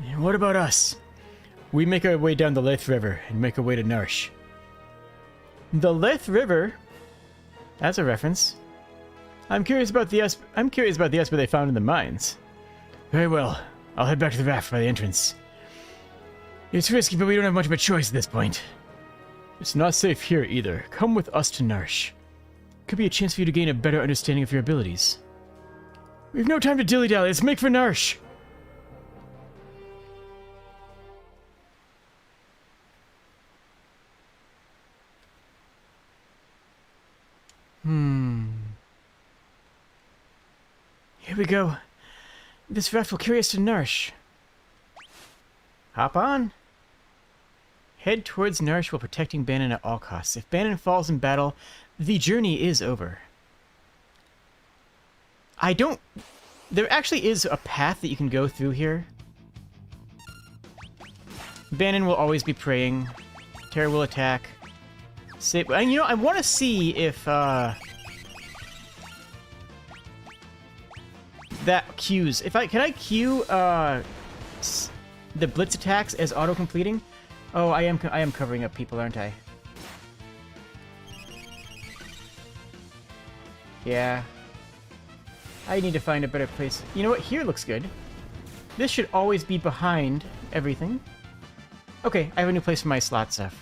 And what about us? We make our way down the Lethe River and make our way to Narshe. The Lethe River? That's a reference. I'm curious about the Esper they found in the mines. Very well. I'll head back to the raft by the entrance. It's risky, but we don't have much of a choice at this point. It's not safe here either. Come with us to Narshe. Could be a chance for you to gain a better understanding of your abilities. We've no time to dilly-dally. Let's make for Narshe. Here we go. This raft will carry us to Narshe. Hop on. Head towards Narshe while protecting Bannon at all costs. If Bannon falls in battle, the journey is over. There actually is a path that you can go through here. Bannon will always be praying. Terra will attack. And you know, I want to see if that queues. Can I queue the blitz attacks as auto completing? Oh, I am covering up people, aren't I? Yeah. I need to find a better place. You know what? Here looks good. This should always be behind everything. Okay, I have a new place for my slot stuff.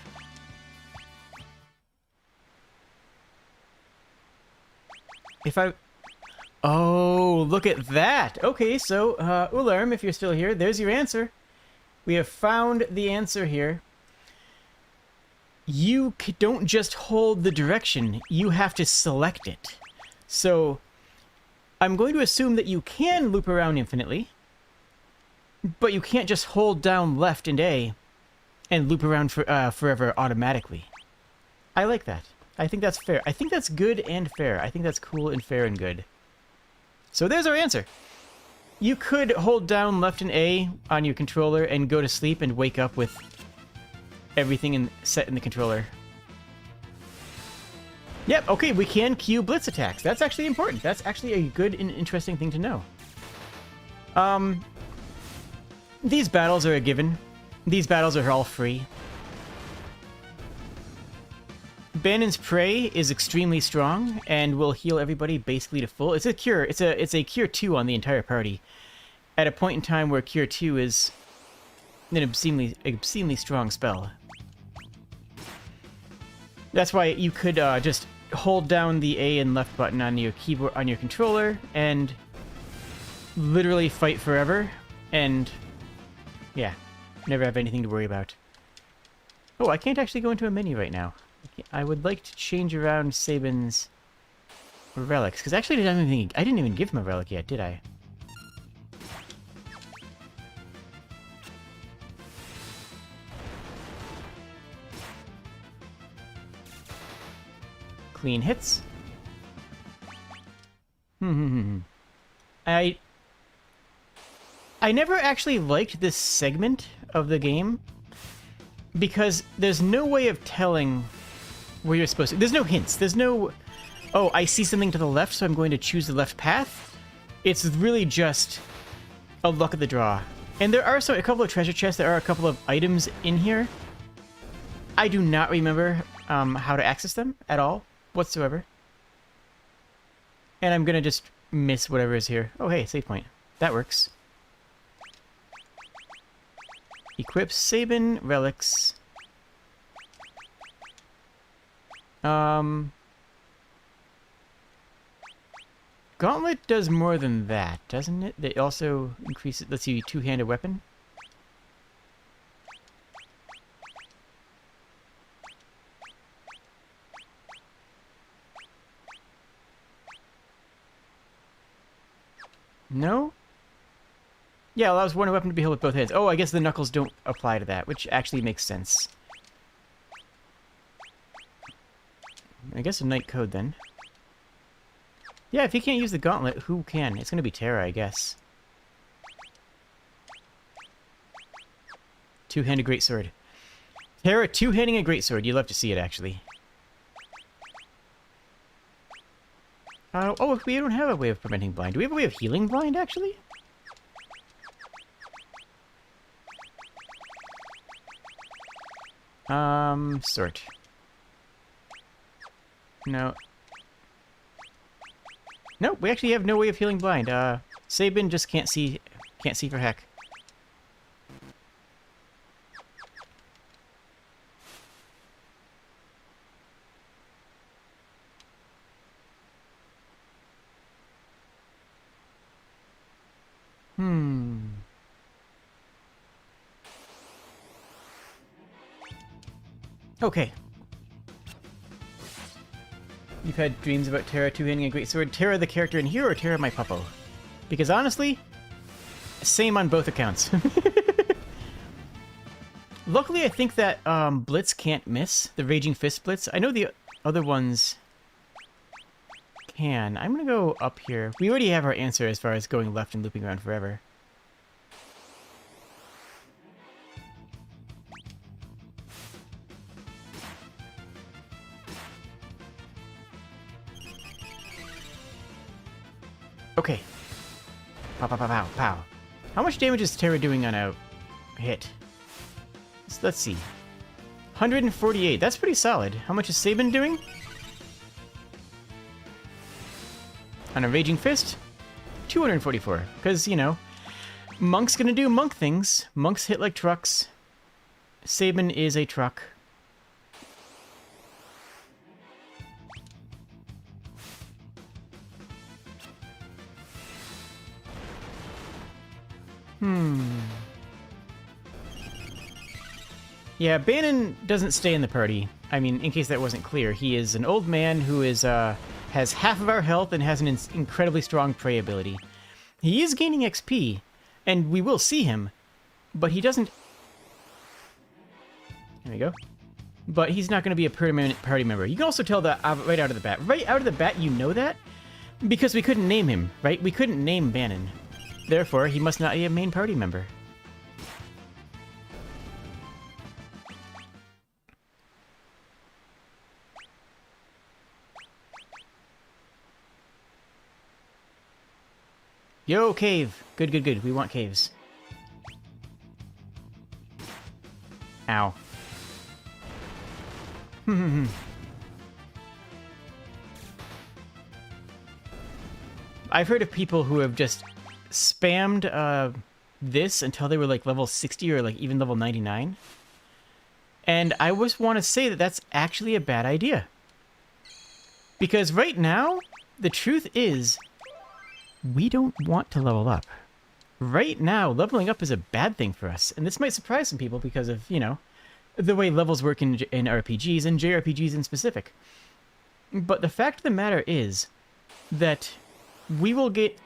Oh, look at that! Okay, so, Ularm, if you're still here, there's your answer. We have found the answer here. You don't just hold the direction, you have to select it. So, I'm going to assume that you can loop around infinitely, but you can't just hold down left and A and loop around forever automatically. I like that. I think that's fair. I think that's good and fair. I think that's cool and fair and good. So there's our answer. You could hold down left and A on your controller and go to sleep and wake up with everything set in the controller. Yep, okay, we can queue blitz attacks. That's actually important. That's actually a good and interesting thing to know. These battles are a given. These battles are all free. Bannon's Prey is extremely strong and will heal everybody basically to full. It's a cure. It's a cure 2 on the entire party. at a point in time where Cure 2 is an obscenely strong spell. That's why you could just hold down the A and left button on your keyboard, on your controller, and literally fight forever, and yeah, never have anything to worry about. Oh, I can't actually go into a menu right now. I would like to change around Sabin's relics, because actually I didn't even give him a relic yet, did I? Clean hits. I never actually liked this segment of the game because there's no way of telling where you're supposed to. There's no hints. There's no, oh, I see something to the left, so I'm going to choose the left path. It's really just a luck of the draw. And there are a couple of treasure chests. There are a couple of items in here. I do not remember how to access them at all, whatsoever. And I'm going to just miss whatever is here. Oh, hey, save point. That works. Equip Sabin relics. Gauntlet does more than that, doesn't it? They also increase it. Let's see, two-handed weapon. No? Yeah, allows one weapon to be held with both hands. Oh, I guess the knuckles don't apply to that, which actually makes sense. I guess a knight code then. Yeah, if you can't use the gauntlet, who can? It's gonna be Terra, I guess. Two-handed greatsword. Terra two-handing a greatsword. You'd love to see it, actually. Oh, we don't have a way of preventing blind. Do we have a way of healing blind, actually? Sort. No. Nope, we actually have no way of healing blind. Sabin just can't see for heck. Okay. You've had dreams about Terra two-handing a greatsword. Terra the character in here, or Terra my puppo? Because honestly, same on both accounts. Luckily, I think that Blitz can't miss. The Raging Fist Blitz. I know the other ones can. I'm gonna go up here. We already have our answer as far as going left and looping around forever. Okay. Pow, pow, pow, pow, pow. How much damage is Terra doing on a hit? Let's see. 148. That's pretty solid. How much is Sabin doing? On a Raging Fist? 244. Because, you know, Monk's gonna do monk things. Monks hit like trucks. Sabin is a truck. Yeah, Bannon doesn't stay in the party. I mean, in case that wasn't clear, he is an old man who is has half of our health and has an incredibly strong prey ability. He is gaining XP, and we will see him, but he doesn't... There we go. But he's not going to be a permanent party member. You can also tell that right out of the bat. Right out of the bat, you know that, because we couldn't name him, right? We couldn't name Bannon. Therefore, he must not be a main party member. Yo, cave! Good, good, good. We want caves. Ow. I've heard of people who have just spammed this until they were like level 60 or like even level 99. And I just want to say that that's actually a bad idea. Because right now, the truth is, we don't want to level up. Right now, leveling up is a bad thing for us. And this might surprise some people because of, you know, the way levels work in RPGs and JRPGs in specific. But the fact of the matter is that we will get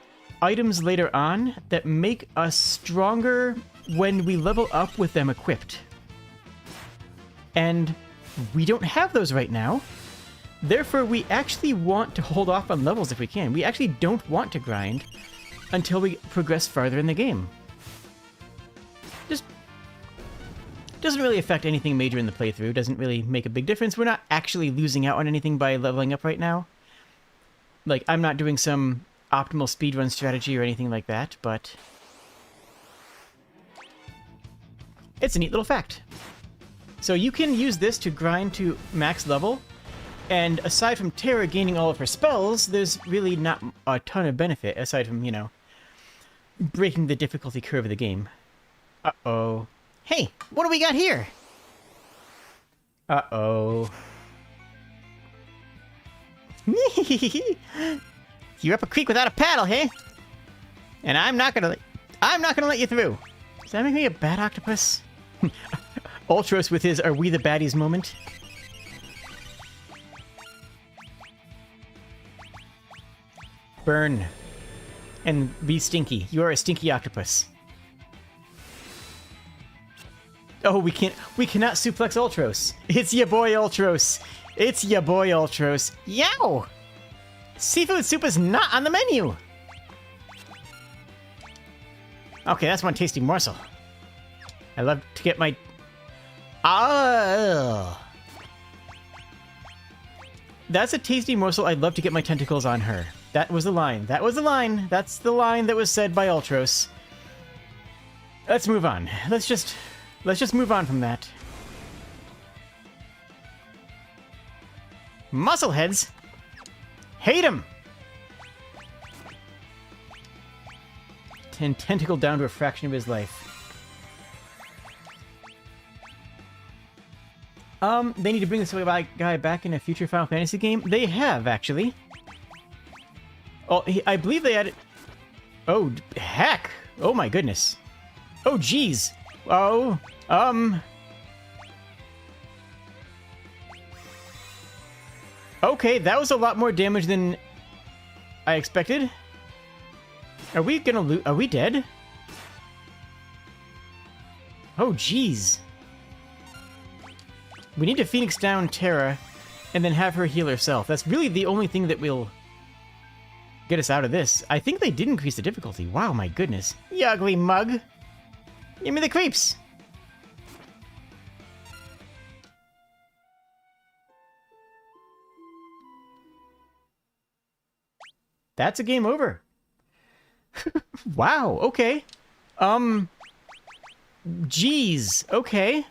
items later on that make us stronger when we level up with them equipped. And we don't have those right now. Therefore, we actually want to hold off on levels if we can. We actually don't want to grind until we progress farther in the game. Just doesn't really affect anything major in the playthrough. Doesn't really make a big difference. We're not actually losing out on anything by leveling up right now. Like, I'm not doing some optimal speedrun strategy or anything like that, but it's a neat little fact. So you can use this to grind to max level, and aside from Terra gaining all of her spells, there's really not a ton of benefit, aside from, you know, breaking the difficulty curve of the game. Uh-oh. Hey, what do we got here? Uh-oh. You're up a creek without a paddle, hey? And I'm not gonna let you through. Does that make me a bad octopus? Ultros with his "Are we the baddies" moment. Burn. And be stinky. You are a stinky octopus. Oh, we cannot suplex Ultros. It's ya boy Ultros. It's ya boy Ultros. Yow! Seafood soup is not on the menu! Okay, that's one tasty morsel. I love to get my... Ah! That's a tasty morsel. I'd love to get my tentacles on her. That was the line. That was the line. That's the line that was said by Ultros. Let's move on. Let's just move on from that. Muscleheads? Hate him! Tentacle down to a fraction of his life. They need to bring this guy back in a future Final Fantasy game. They have, actually. Oh, I believe they added... Oh, heck! Oh my goodness. Oh, geez. Oh, okay, that was a lot more damage than I expected. Are we gonna lose? Are we dead? Oh, jeez. We need to Phoenix down Terra and then have her heal herself. That's really the only thing that will get us out of this. I think they did increase the difficulty. Wow, my goodness. You ugly mug. Give me the creeps. That's a game over. Wow, okay. Geez, okay.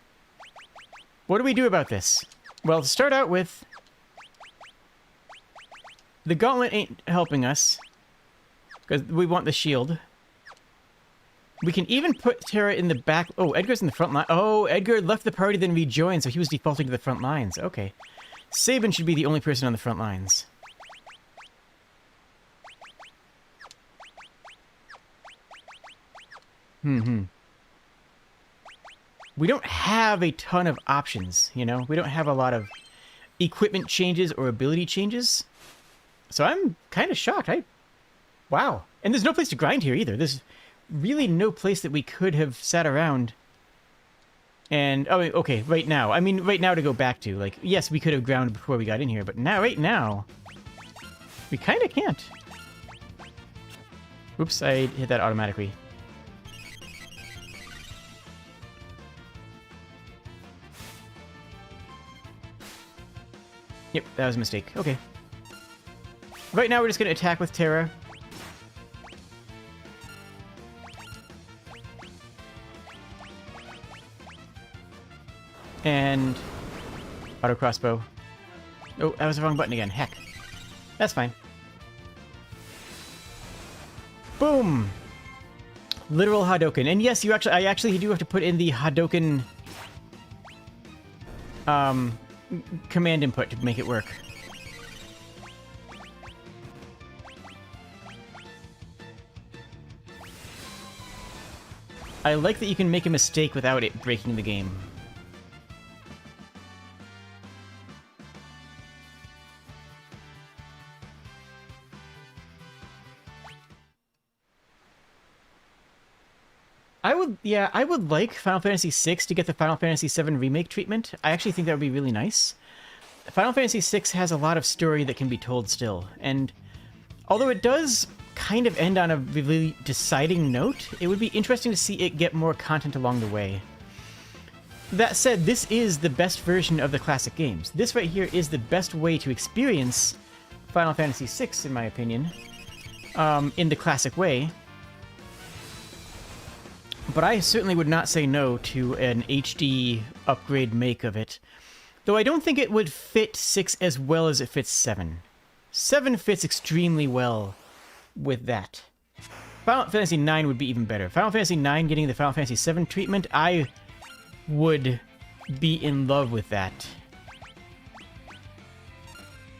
What do we do about this? Well, to start out with, the gauntlet ain't helping us, because we want the shield. We can even put Terra in the back. Oh, Edgar's in the front line. Oh, Edgar left the party, then rejoined, so he was defaulting to the front lines. Okay. Sabin should be the only person on the front lines. We don't have a ton of options, you know? We don't have a lot of equipment changes or ability changes. So I'm kind of shocked. Wow. And there's no place to grind here either. There's really no place that we could have sat around and... Oh, okay, right now. I mean, right now to go back to. Like, yes, we could have ground before we got in here, but now, right now, we kind of can't. Oops, I hit that automatically. Yep, that was a mistake. Okay. Right now, we're just going to attack with Terra. And... auto crossbow. Oh, that was the wrong button again. Heck. That's fine. Boom! Literal Hadoken. And yes, you actually do have to put in the Hadoken command input to make it work. I like that you can make a mistake without it breaking the game. I would like Final Fantasy VI to get the Final Fantasy VII Remake treatment. I actually think that would be really nice. Final Fantasy VI has a lot of story that can be told still, and although it does kind of end on a really deciding note, it would be interesting to see it get more content along the way. That said, this is the best version of the classic games. This right here is the best way to experience Final Fantasy VI, in my opinion, in the classic way. But I certainly would not say no to an HD upgrade make of it. Though I don't think it would fit 6 as well as it fits 7. 7 fits extremely well with that. Final Fantasy 9 would be even better. Final Fantasy 9 getting the Final Fantasy 7 treatment, I would be in love with that.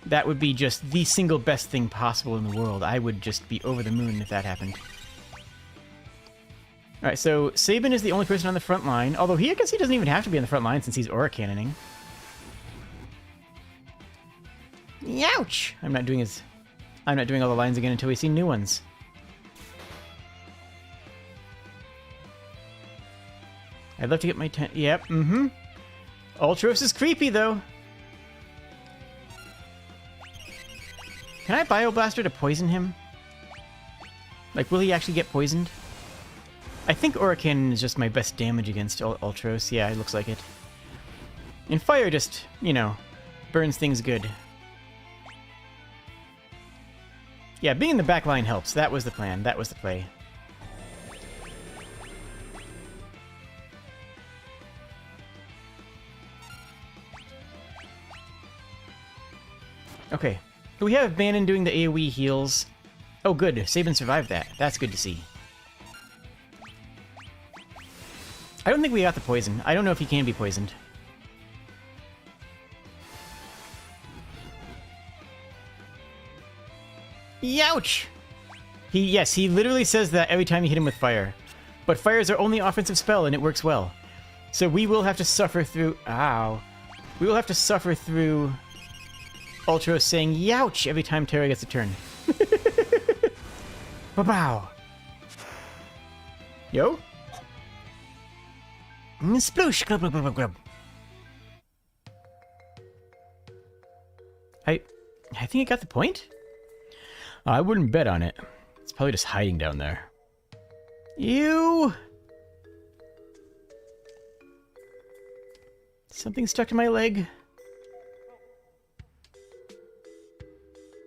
That would be just the single best thing possible in the world. I would just be over the moon if that happened. Alright, so Sabin is the only person on the front line, although I guess he doesn't even have to be on the front line since he's aura cannoning. Youch! I'm not doing all the lines again until we see new ones. I'd love to get my yep, Ultros is creepy though. Can I Bioblaster to poison him? Like, will he actually get poisoned? I think Aura Cannon is just my best damage against Ultros. Yeah, it looks like it. And Fire just, you know, burns things good. Yeah, being in the back line helps. That was the plan. That was the play. Okay. We have Bannon doing the AoE heals. Oh, good. Sabin survived that. That's good to see. I don't think we got the poison. I don't know if he can be poisoned. Youch! Yes, he literally says that every time you hit him with fire. But fire is our only offensive spell, and it works well. So we will have to suffer through... Ow. We will have to suffer through Ultros saying youch every time Terra gets a turn. Ba-bow! Yo? Sploosh! Glub, glub, glub, glub. I think I got the point? I wouldn't bet on it. It's probably just hiding down there. Ew! Something stuck to my leg.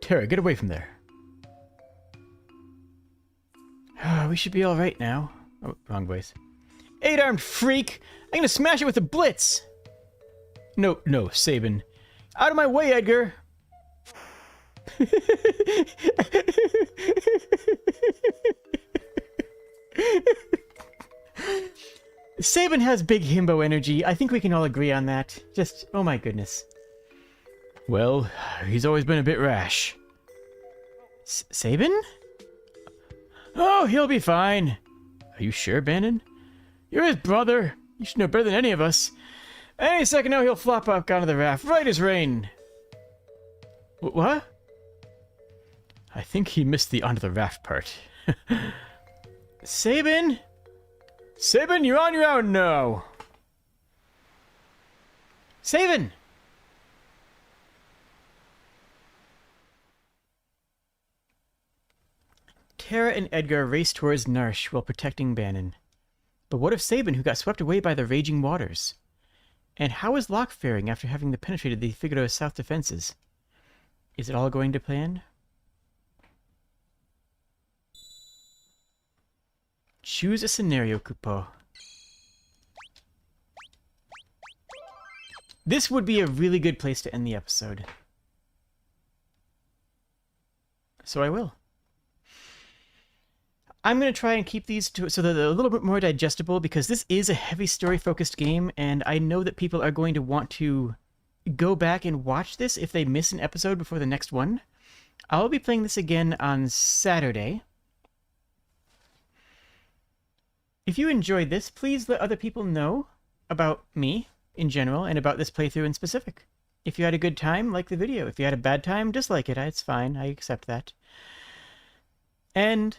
Terra, get away from there. We should be alright now. Oh, wrong voice. 8-armed freak! I'm gonna smash it with a blitz! No, Sabin. Out of my way, Edgar! Sabin has big himbo energy. I think we can all agree on that. Just, oh my goodness. Well, he's always been a bit rash. Sabin? Oh, he'll be fine. Are you sure, Bannon? You're his brother. You should know better than any of us. Any second now, he'll flop up onto the raft, right as rain. What? I think he missed the onto the raft part. Sabin? Sabin, you're on your own now. Sabin! Terra and Edgar race towards Narshe while protecting Bannon. But what of Sabin, who got swept away by the raging waters? And how is Locke faring after having penetrated the Figaro south defenses? Is it all going to plan? Choose a scenario, Kupo. This would be a really good place to end the episode. So I will. I'm going to try and keep these so that they're a little bit more digestible, because this is a heavy story-focused game, and I know that people are going to want to go back and watch this if they miss an episode before the next one. I'll be playing this again on Saturday. If you enjoyed this, please let other people know about me in general and about this playthrough in specific. If you had a good time, like the video. If you had a bad time, dislike it. It's fine. I accept that. And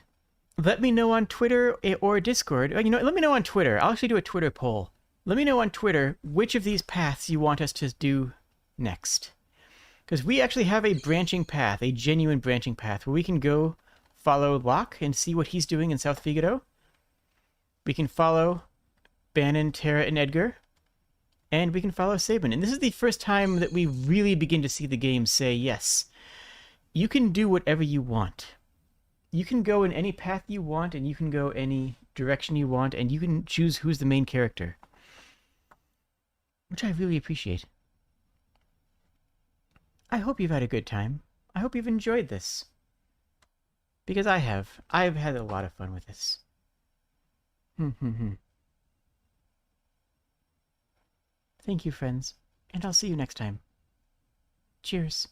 let me know on Twitter or Discord. You know, let me know on Twitter. I'll actually do a Twitter poll. Let me know on Twitter which of these paths you want us to do next. Because we actually have a branching path, a genuine branching path, where we can go follow Locke and see what he's doing in South Figaro. We can follow Bannon, Terra, and Edgar. And we can follow Sabin. And this is the first time that we really begin to see the game say, yes, you can do whatever you want. You can go in any path you want, and you can go any direction you want, and you can choose who's the main character. Which I really appreciate. I hope you've had a good time. I hope you've enjoyed this. Because I have. I've had a lot of fun with this. Thank you, friends, and I'll see you next time. Cheers.